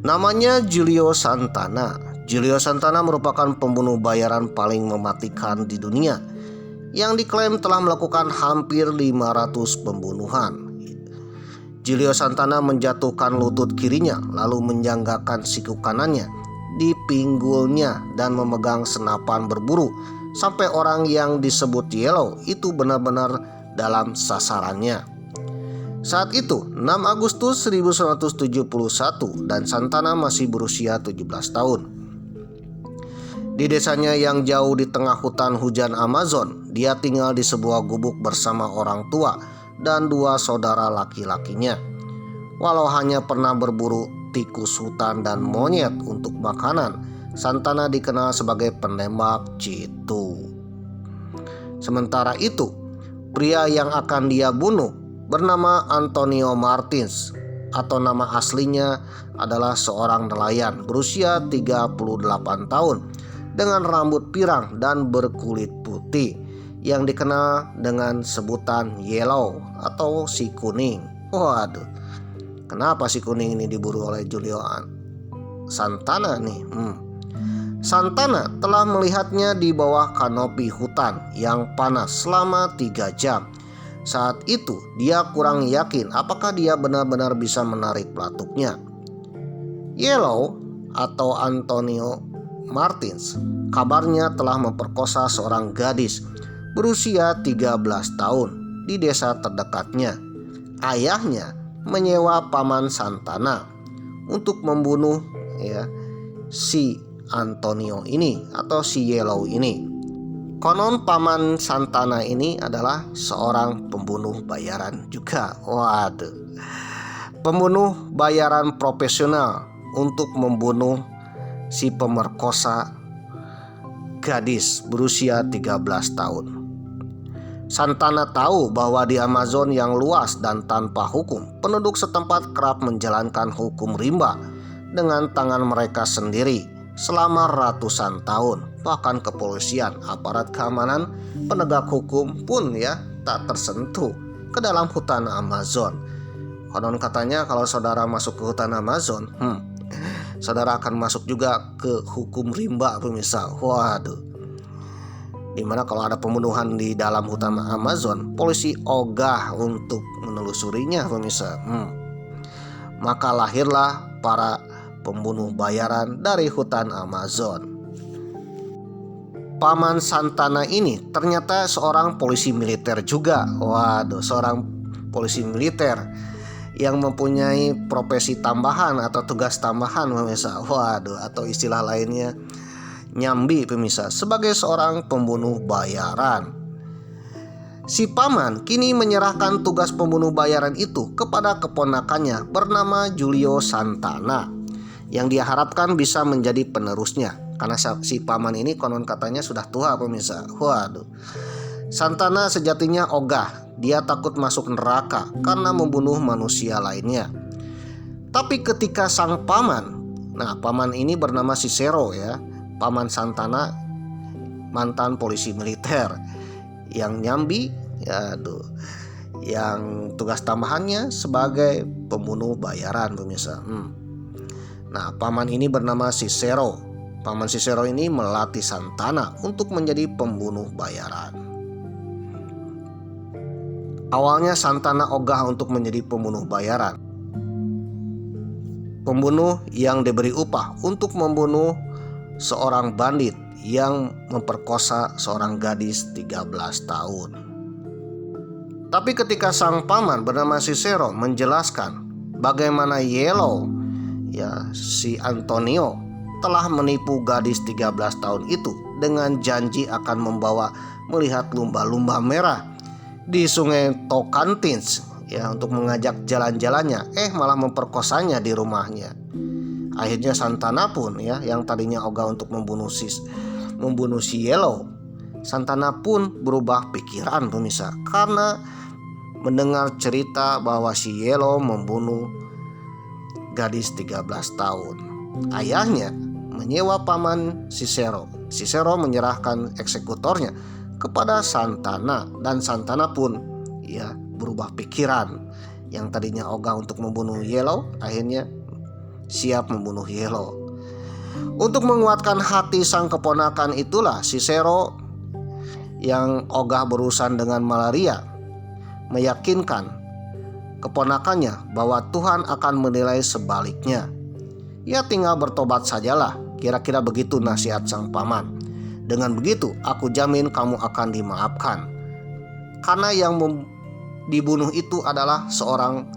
Namanya Julio Santana. Julio Santana merupakan pembunuh bayaran paling mematikan di dunia yang diklaim telah melakukan hampir 500 pembunuhan. Julio Santana menjatuhkan lutut kirinya lalu menjanggakan siku kanannya di pinggulnya dan memegang senapan berburu sampai orang yang disebut Yellow itu benar-benar dalam sasarannya. Saat itu 6 Agustus 1971 dan Santana masih berusia 17 tahun. Di desanya yang jauh di tengah hutan hujan Amazon, dia tinggal di sebuah gubuk bersama orang tua dan 2 saudara laki-lakinya. Walau hanya pernah berburu tikus hutan dan monyet untuk makanan, Santana dikenal sebagai penembak jitu. Sementara itu, pria yang akan dia bunuh bernama Antonio Martins, atau nama aslinya adalah seorang nelayan berusia 38 tahun dengan rambut pirang dan berkulit putih yang dikenal dengan sebutan Yellow atau si kuning. Waduh, kenapa si kuning ini diburu oleh Julio Santana nih? Santana telah melihatnya di bawah kanopi hutan yang panas selama 3 jam. Saat itu dia kurang yakin apakah dia benar-benar bisa menarik pelatuknya. Yellow atau Antonio Martins kabarnya telah memperkosa seorang gadis berusia 13 tahun di desa terdekatnya. Ayahnya menyewa paman Santana untuk membunuh si Antonio ini atau si Yellow ini. Konon paman Santana ini adalah seorang pembunuh bayaran juga. Waduh. Pembunuh bayaran profesional untuk membunuh si pemerkosa gadis berusia 13 tahun. Santana tahu bahwa di Amazon yang luas dan tanpa hukum, penduduk setempat kerap menjalankan hukum rimba dengan tangan mereka sendiri selama ratusan tahun. Bahkan kepolisian, aparat keamanan, penegak hukum pun tak tersentuh ke dalam hutan Amazon. Konon katanya kalau saudara masuk ke hutan Amazon, saudara akan masuk juga ke hukum rimba pemirsa. Waduh. Dimana kalau ada pembunuhan di dalam hutan Amazon, polisi ogah untuk menelusurinya pemirsa. Maka lahirlah para pembunuh bayaran dari hutan Amazon. Paman Santana ini ternyata seorang polisi militer juga. Waduh, seorang polisi militer yang mempunyai profesi tambahan atau tugas tambahan pemirsa. Waduh, atau istilah lainnya nyambi pemirsa, sebagai seorang pembunuh bayaran. Si paman kini menyerahkan tugas pembunuh bayaran itu kepada keponakannya bernama Julio Santana, yang dia harapkan bisa menjadi penerusnya. Karena si paman ini konon katanya sudah tua pemirsa. Waduh. Santana sejatinya ogah. Dia takut masuk neraka karena membunuh manusia lainnya. Tapi ketika sang paman, nah paman ini bernama Cicero ya, paman Santana mantan polisi militer yang nyambi ya, yang tugas tambahannya sebagai pembunuh bayaran pemirsa. Nah, paman ini bernama Cicero. Paman Cicero ini melatih Santana untuk menjadi pembunuh bayaran. Awalnya Santana ogah untuk menjadi pembunuh bayaran. Pembunuh yang diberi upah untuk membunuh seorang bandit yang memperkosa seorang gadis 13 tahun. Tapi ketika sang paman bernama Cicero menjelaskan bagaimana Yellow, ya si Antonio, telah menipu gadis 13 tahun itu dengan janji akan membawa melihat lumba-lumba merah di sungai Tocantins ya, untuk mengajak jalan-jalannya, malah memperkosanya di rumahnya. Akhirnya Santana pun ya, yang tadinya ogah untuk membunuh si Yellow, Santana pun berubah pikiran pemirsa, karena mendengar cerita bahwa si Yellow membunuh gadis 13 tahun. Ayahnya menyewa paman Cicero. Cicero menyerahkan eksekutornya kepada Santana, dan Santana pun ya berubah pikiran. Yang tadinya ogah untuk membunuh Yellow, akhirnya siap membunuh Yellow. Untuk menguatkan hati sang keponakan itulah Cicero yang ogah berurusan dengan malaria meyakinkan keponakannya bahwa Tuhan akan menilai sebaliknya. Ya tinggal bertobat sajalah, kira-kira begitu nasihat sang paman. Dengan begitu aku jamin kamu akan dimaafkan. Karena yang dibunuh itu adalah seorang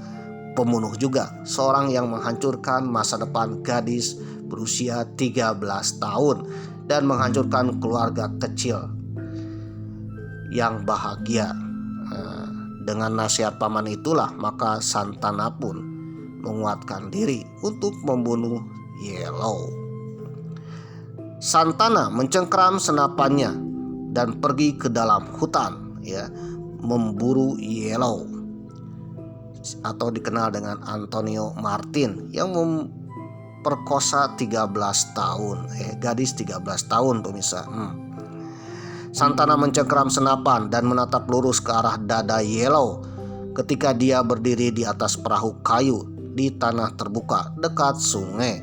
pembunuh juga, seorang yang menghancurkan masa depan gadis berusia 13 tahun dan menghancurkan keluarga kecil yang bahagia. Dengan nasihat paman itulah maka Santana pun menguatkan diri untuk membunuh Yellow. Santana mencengkeram senapannya dan pergi ke dalam hutan ya, memburu Yellow, atau dikenal dengan Antonio Martin, yang memperkosa 13 tahun gadis 13 tahun pemirsa. Santana mencengkeram senapan dan menatap lurus ke arah dada Yellow ketika dia berdiri di atas perahu kayu di tanah terbuka dekat sungai.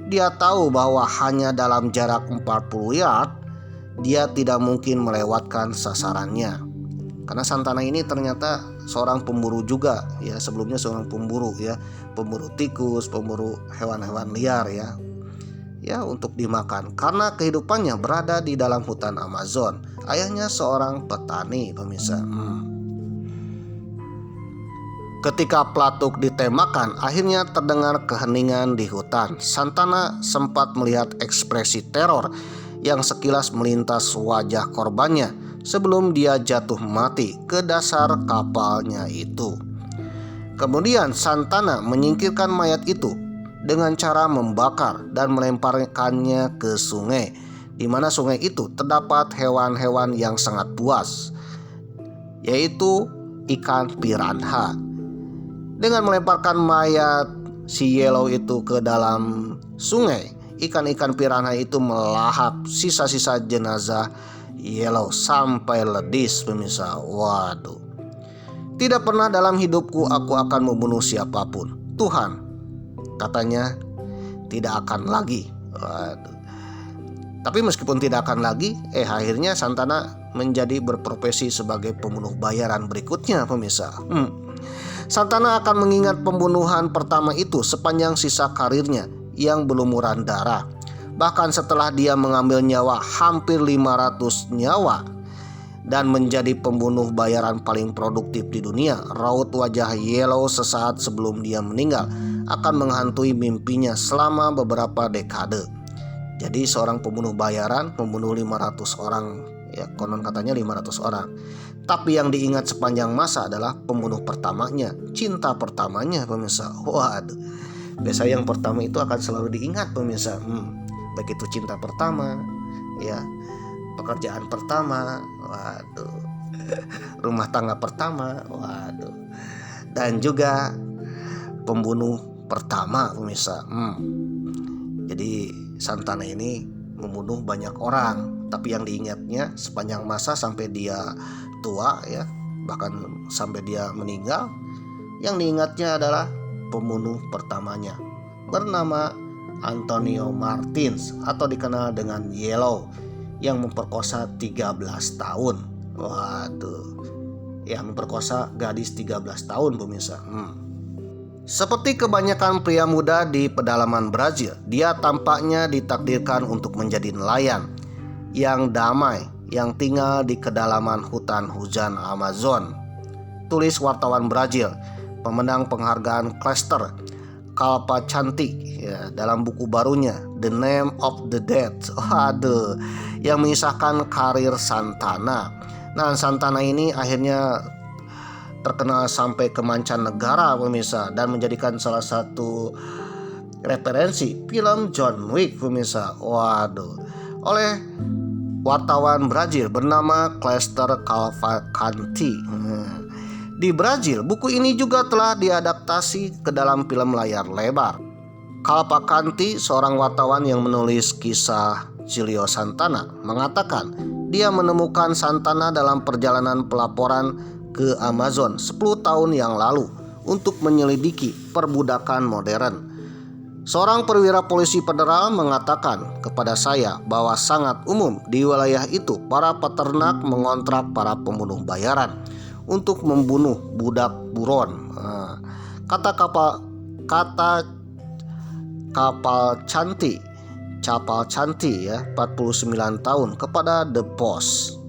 Dia tahu bahwa hanya dalam jarak 40 yard dia tidak mungkin melewatkan sasarannya. Karena Santana ini ternyata seorang pemburu juga ya, sebelumnya seorang pemburu ya, pemburu tikus, pemburu hewan-hewan liar ya. Ya, untuk dimakan karena kehidupannya berada di dalam hutan Amazon. Ayahnya seorang petani pemirsa. Ketika pelatuk ditembakkan, akhirnya terdengar keheningan di hutan. Santana sempat melihat ekspresi teror yang sekilas melintas wajah korbannya sebelum dia jatuh mati ke dasar kapalnya itu. Kemudian Santana menyingkirkan mayat itu dengan cara membakar dan melemparkannya ke sungai, di mana sungai itu terdapat hewan-hewan yang sangat buas, yaitu ikan piranha. Dengan melemparkan mayat si Yellow itu ke dalam sungai, ikan-ikan piranha itu melahap sisa-sisa jenazah Yellow sampai ledis pemirsa. Waduh. Tidak pernah dalam hidupku aku akan membunuh siapapun. Tuhan, katanya, tidak akan lagi. Waduh. Tapi meskipun tidak akan lagi, akhirnya Santana menjadi berprofesi sebagai pembunuh bayaran berikutnya pemirsa. Santana akan mengingat pembunuhan pertama itu sepanjang sisa karirnya yang berlumuran darah. Bahkan setelah dia mengambil nyawa hampir 500 nyawa dan menjadi pembunuh bayaran paling produktif di dunia. Raut wajah Yellow sesaat sebelum dia meninggal akan menghantui mimpinya selama beberapa dekade. Jadi seorang pembunuh bayaran membunuh 500 orang, ya konon katanya 500 orang. Tapi yang diingat sepanjang masa adalah pembunuh pertamanya, cinta pertamanya pemirsa. Waduh, biasa yang pertama itu akan selalu diingat pemirsa. Baik itu cinta pertama, ya, pekerjaan pertama, waduh, rumah tangga pertama, waduh, dan juga pembunuh pertama pemirsa. Jadi Santana ini membunuh banyak orang, tapi yang diingatnya sepanjang masa sampai dia tua, ya, bahkan sampai dia meninggal, yang diingatnya adalah pembunuh pertamanya bernama Antonio Martins atau dikenal dengan Yellow, yang memperkosa 13 tahun. Waduh, ya, memperkosa gadis 13 tahun pemirsa. Seperti kebanyakan pria muda di pedalaman Brazil, dia tampaknya ditakdirkan untuk menjadi nelayan yang damai yang tinggal di kedalaman hutan hujan Amazon. Tulis wartawan Brazil, pemenang penghargaan Cluster Calpacciati, ya, dalam buku barunya The Name of the Dead. Waduh, yang mengisahkan karir Santana. Nah, Santana ini akhirnya terkenal sampai ke mancanegara pemirsa, dan menjadikan salah satu referensi film John Wick pemirsa. Waduh, oleh wartawan Brazil bernama Cluster Calpacciati. Di Brazil, buku ini juga telah diadaptasi ke dalam film layar lebar. Calpacciati, seorang wartawan yang menulis kisah Julio Santana, mengatakan dia menemukan Santana dalam perjalanan pelaporan ke Amazon 10 tahun yang lalu untuk menyelidiki perbudakan modern. Seorang perwira polisi federal mengatakan kepada saya bahwa sangat umum di wilayah itu para peternak mengontrak para pembunuh bayaran untuk membunuh budak buron. Kata Capal Canti, ya, 49 tahun, kepada The Post.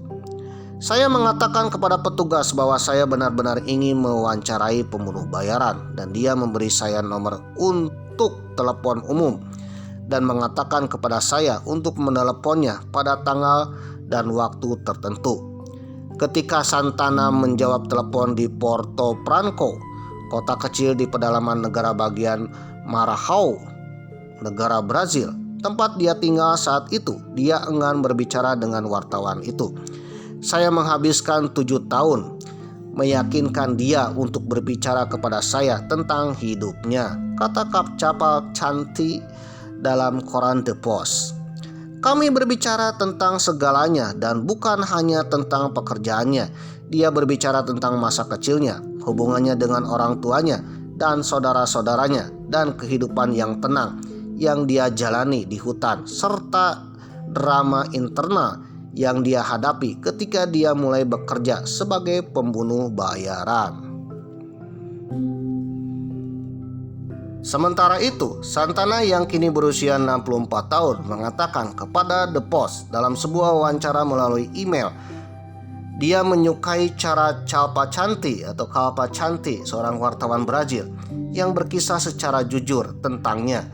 Saya mengatakan kepada petugas bahwa saya benar-benar ingin mewawancarai pembunuh bayaran, dan dia memberi saya nomor untuk telepon umum dan mengatakan kepada saya untuk meneleponnya pada tanggal dan waktu tertentu. Ketika Santana menjawab telepon di Porto Franco, kota kecil di pedalaman negara bagian Maranhão, negara Brazil, tempat dia tinggal saat itu, dia enggan berbicara dengan wartawan itu. Saya menghabiskan 7 tahun meyakinkan dia untuk berbicara kepada saya tentang hidupnya, kata Capal Canti dalam koran The Post. Kami berbicara tentang segalanya dan bukan hanya tentang pekerjaannya. Dia berbicara tentang masa kecilnya, hubungannya dengan orang tuanya dan saudara-saudaranya, dan kehidupan yang tenang yang dia jalani di hutan, serta drama internal yang dia hadapi ketika dia mulai bekerja sebagai pembunuh bayaran. Sementara itu, Santana yang kini berusia 64 tahun mengatakan kepada The Post dalam sebuah wawancara melalui email, dia menyukai cara Calpacciati, seorang wartawan Brazil, yang berkisah secara jujur tentangnya.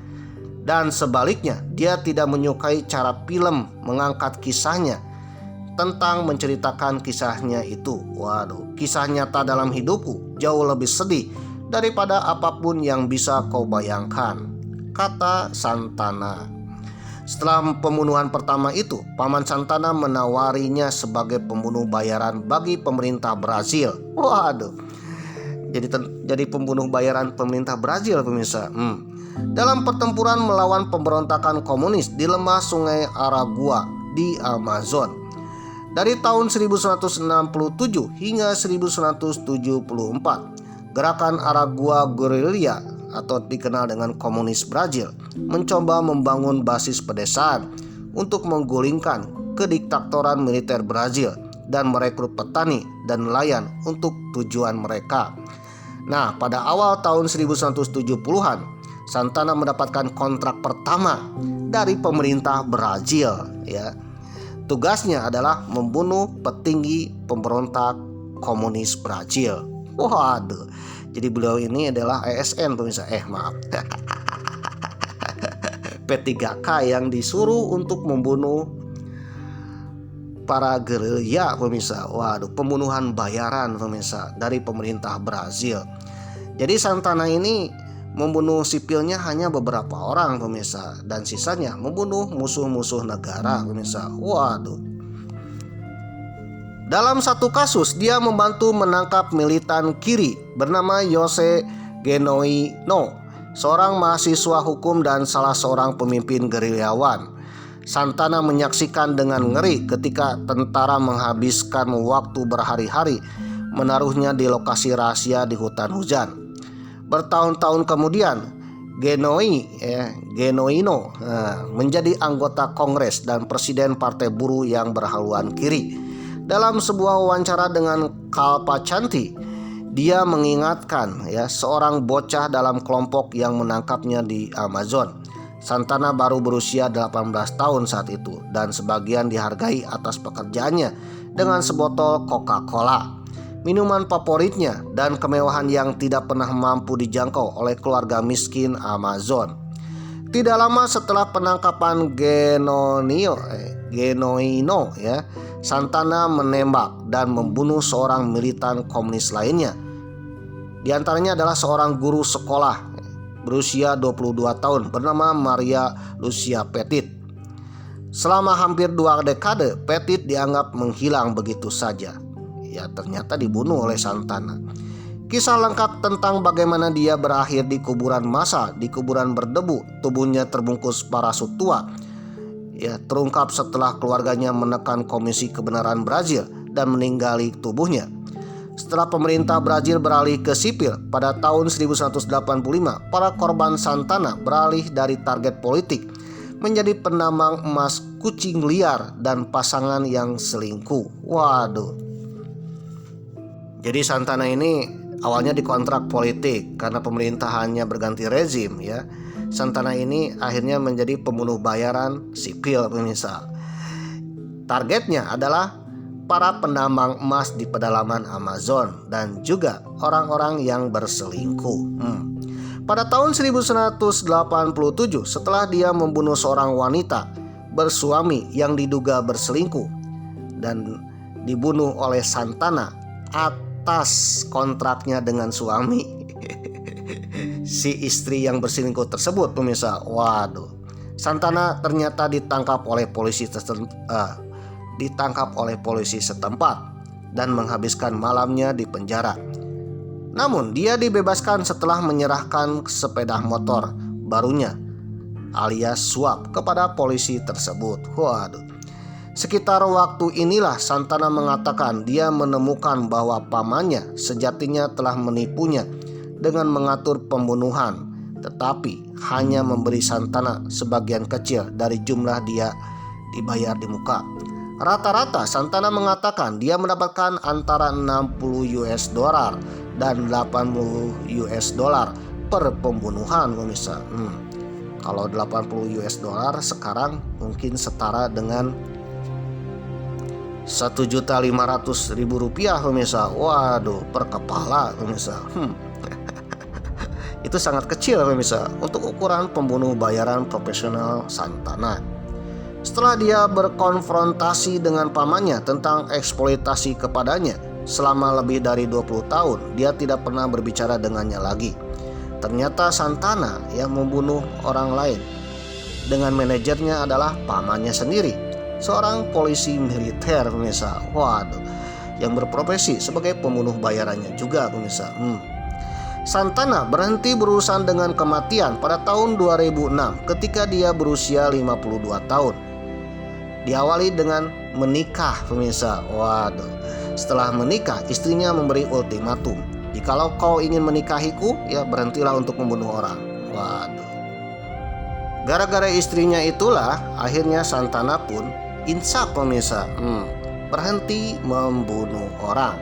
Dan sebaliknya, dia tidak menyukai cara film mengangkat kisahnya tentang menceritakan kisahnya itu. Waduh, kisah nyata dalam hidupku jauh lebih sedih daripada apapun yang bisa kau bayangkan, kata Santana. Setelah pembunuhan pertama itu, paman Santana menawarinya sebagai pembunuh bayaran bagi pemerintah Brazil. Waduh, jadi pembunuh bayaran pemerintah Brazil pemirsa. Dalam pertempuran melawan pemberontakan komunis di lembah Sungai Aragua di Amazon dari tahun 1167 hingga 1174, gerakan Aragua Guerrilla atau dikenal dengan komunis Brazil mencoba membangun basis pedesaan untuk menggulingkan kediktatoran militer Brazil dan merekrut petani dan nelayan untuk tujuan mereka. Nah, pada awal tahun 1970-an, Santana mendapatkan kontrak pertama dari pemerintah Brazil, ya. Tugasnya adalah membunuh petinggi pemberontak komunis Brazil. Waduh. Jadi beliau ini adalah ASN pemirsa. Maaf. P3K yang disuruh untuk membunuh para gerilya pemirsa. Waduh, pembunuhan bayaran pemirsa dari pemerintah Brazil. Jadi Santana ini membunuh sipilnya hanya beberapa orang pemirsa, dan sisanya membunuh musuh-musuh negara pemirsa. Waduh. Dalam satu kasus dia membantu menangkap militan kiri bernama Jose Genoino, seorang mahasiswa hukum dan salah seorang pemimpin gerilyawan. Santana menyaksikan dengan ngeri ketika tentara menghabiskan waktu berhari-hari menaruhnya di lokasi rahasia di hutan hujan. Bertahun-tahun kemudian Genoino menjadi anggota Kongres dan presiden Partai Buruh yang berhaluan kiri. Dalam sebuah wawancara dengan Kalpachanti, dia mengingatkan seorang bocah dalam kelompok yang menangkapnya di Amazon. Santana baru berusia 18 tahun saat itu dan sebagian dihargai atas pekerjaannya dengan sebotol Coca-Cola, minuman favoritnya, dan kemewahan yang tidak pernah mampu dijangkau oleh keluarga miskin Amazon. Tidak lama setelah penangkapan Genoino, Santana menembak dan membunuh seorang militan komunis lainnya. Di antaranya adalah seorang guru sekolah berusia 22 tahun bernama Maria Lucia Petit. Selama hampir 2 dekade, Petit dianggap menghilang begitu saja. Ternyata dibunuh oleh Santana. Kisah lengkap tentang bagaimana dia berakhir di kuburan massal, di kuburan berdebu, tubuhnya terbungkus parasut tua, terungkap setelah keluarganya menekan Komisi Kebenaran Brazil dan meninggali tubuhnya. Setelah pemerintah Brazil beralih ke sipil pada tahun 1985, para korban Santana beralih dari target politik menjadi penambang emas, kucing liar, dan pasangan yang selingkuh. Waduh. Jadi Santana ini awalnya dikontrak politik karena pemerintahannya berganti rezim Santana ini akhirnya menjadi pembunuh bayaran sipil pemirsa. Targetnya adalah para penambang emas di pedalaman Amazon dan juga orang-orang yang berselingkuh. Pada tahun 1987, setelah dia membunuh seorang wanita bersuami yang diduga berselingkuh dan dibunuh oleh Santana atas kontraknya dengan suami si istri yang berselingkuh tersebut pemirsa. Waduh. Santana ternyata ditangkap oleh polisi setempat dan menghabiskan malamnya di penjara. Namun dia dibebaskan setelah menyerahkan sepeda motor barunya alias suap kepada polisi tersebut. Waduh. Sekitar waktu inilah Santana mengatakan dia menemukan bahwa pamannya sejatinya telah menipunya dengan mengatur pembunuhan, tetapi hanya memberi Santana sebagian kecil dari jumlah dia dibayar di muka. Rata-rata Santana mengatakan dia mendapatkan antara $60 dan $80 per pembunuhan pemirsa. Kalau $80 sekarang mungkin setara dengan Rp1.500.000 pemirsa. Waduh, per kepala pemirsa. Itu sangat kecil pemirsa untuk ukuran pembunuh bayaran profesional Santana. Setelah dia berkonfrontasi dengan pamannya tentang eksploitasi kepadanya selama lebih dari 20 tahun, dia tidak pernah berbicara dengannya lagi. Ternyata Santana yang membunuh orang lain dengan manajernya adalah pamannya sendiri, seorang polisi militer pemirsa. Waduh, yang berprofesi sebagai pembunuh bayarannya juga pemirsa. Santana berhenti berurusan dengan kematian pada tahun 2006 ketika dia berusia 52 tahun. Diawali dengan menikah pemirsa. Waduh. Setelah menikah, istrinya memberi ultimatum, "Jikalau kau ingin menikahiku, berhentilah untuk membunuh orang." Waduh. Gara-gara istrinya itulah akhirnya Santana pun insaf pemirsa. Berhenti membunuh orang,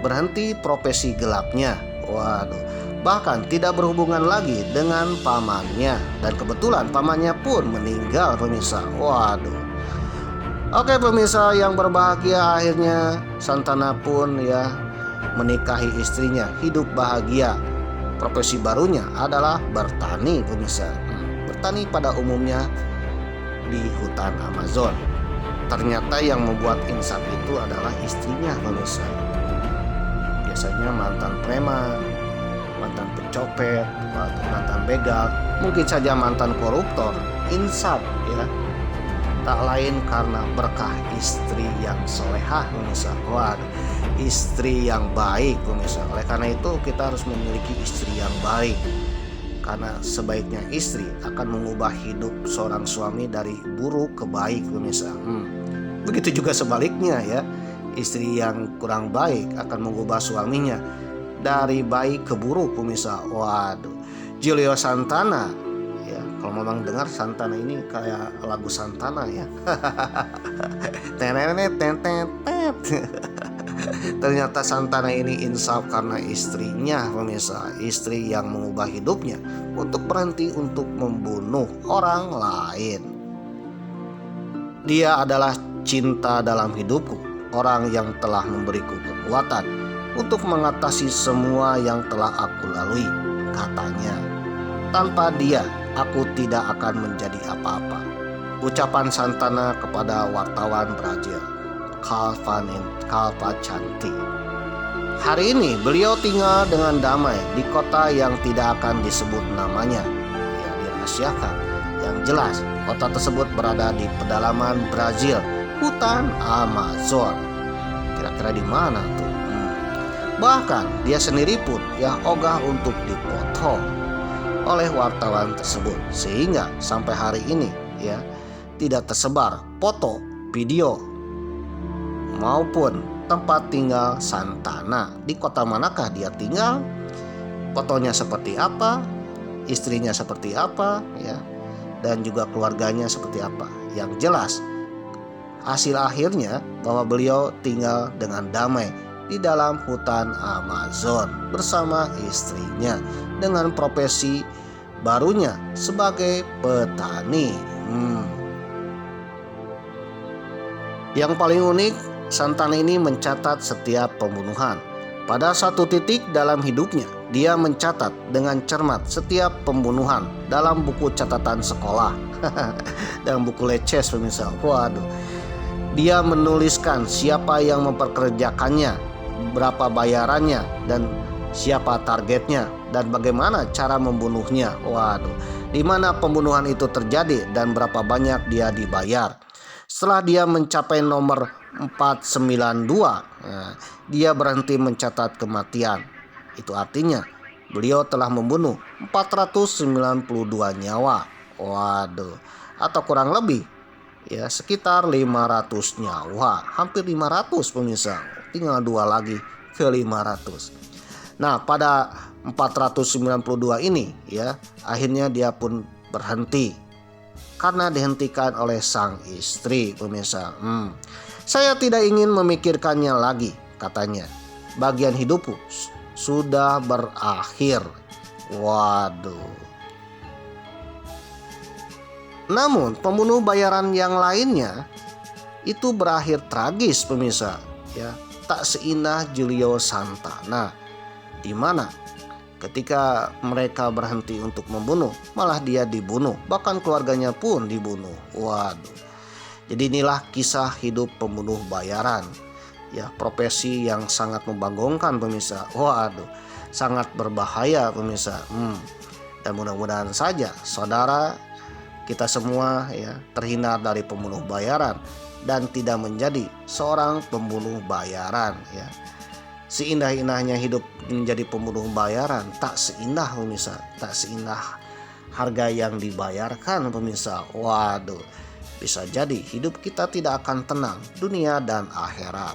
berhenti profesi gelapnya. Waduh. Bahkan tidak berhubungan lagi dengan pamannya, dan kebetulan pamannya pun meninggal pemirsa. Waduh. Oke pemirsa yang berbahagia, akhirnya Santana pun ya menikahi istrinya, hidup bahagia. Profesi barunya adalah bertani pemirsa. Bertani pada umumnya di hutan Amazon. Ternyata yang membuat insaf itu adalah istrinya pemirsa. Biasanya mantan preman, mantan pencopet, mantan begal, mungkin saja mantan koruptor. Insaf ya, tak lain karena berkah istri yang solehah pemirsa. Waduh, istri yang baik pemirsa. Oleh karena itu kita harus memiliki istri yang baik, karena sebaiknya istri akan mengubah hidup seorang suami dari buruk ke baik pemirsa. Begitu juga sebaliknya ya, istri yang kurang baik akan mengubah suaminya dari baik ke buruk pemirsa. Waduh, Julio Santana ya, kalau memang dengar Santana ini kayak lagu Santana ya. Ternyata Santana ini insaf karena istrinya pemirsa, istri yang mengubah hidupnya untuk berhenti untuk membunuh orang lain. Dia adalah cinta dalam hidupku, orang yang telah memberiku kekuatan untuk mengatasi semua yang telah aku lalui, katanya. Tanpa dia, aku tidak akan menjadi apa-apa. Ucapan Santana kepada wartawan Brazil, Calvacanti. Hari ini beliau tinggal dengan damai di kota yang tidak akan disebut namanya, yang dirahasiakan. Yang jelas, kota tersebut berada di pedalaman Brazil, hutan Amazon. Kira-kira di mana tuh? Bahkan dia sendiri pun ya ogah untuk dipoto oleh wartawan tersebut, sehingga sampai hari ini ya tidak tersebar foto, video maupun tempat tinggal Santana. Di kota manakah dia tinggal, fotonya seperti apa, istrinya seperti apa ya, dan juga keluarganya seperti apa. Yang jelas hasil akhirnya bahwa beliau tinggal dengan damai di dalam hutan Amazon bersama istrinya dengan profesi barunya sebagai petani. Yang paling unik, Santana ini mencatat setiap pembunuhan. Pada satu titik dalam hidupnya, dia mencatat dengan cermat setiap pembunuhan dalam buku catatan sekolah. Dalam buku leces pemirsa. Waduh. Dia menuliskan siapa yang memperkerjakannya, berapa bayarannya, dan siapa targetnya, dan bagaimana cara membunuhnya. Waduh, di mana pembunuhan itu terjadi dan berapa banyak dia dibayar. Setelah dia mencapai nomor 492, dia berhenti mencatat kematian. Itu artinya beliau telah membunuh 492 nyawa. Waduh, atau kurang lebih ya sekitar 500 nyawa, hampir 500 pemirsa. Tinggal 2 lagi ke 500. Nah, pada 492 ini ya, akhirnya dia pun berhenti karena dihentikan oleh sang istri pemirsa. Saya tidak ingin memikirkannya lagi, katanya. Bagian hidupku sudah berakhir. Waduh. Namun pembunuh bayaran yang lainnya itu berakhir tragis pemirsa ya, tak seindah Julio Santana, di mana ketika mereka berhenti untuk membunuh, malah dia dibunuh, bahkan keluarganya pun dibunuh. Waduh. Jadi inilah kisah hidup pembunuh bayaran ya, profesi yang sangat membanggakan pemirsa. Waduh, sangat berbahaya pemirsa. Dan mudah-mudahan saja saudara kita semua ya terhindar dari pembunuh bayaran dan tidak menjadi seorang pembunuh bayaran ya. Seindah-indahnya hidup menjadi pembunuh bayaran, tak seindah pemirsa, tak seindah harga yang dibayarkan pemirsa. Waduh, bisa jadi hidup kita tidak akan tenang dunia dan akhirat.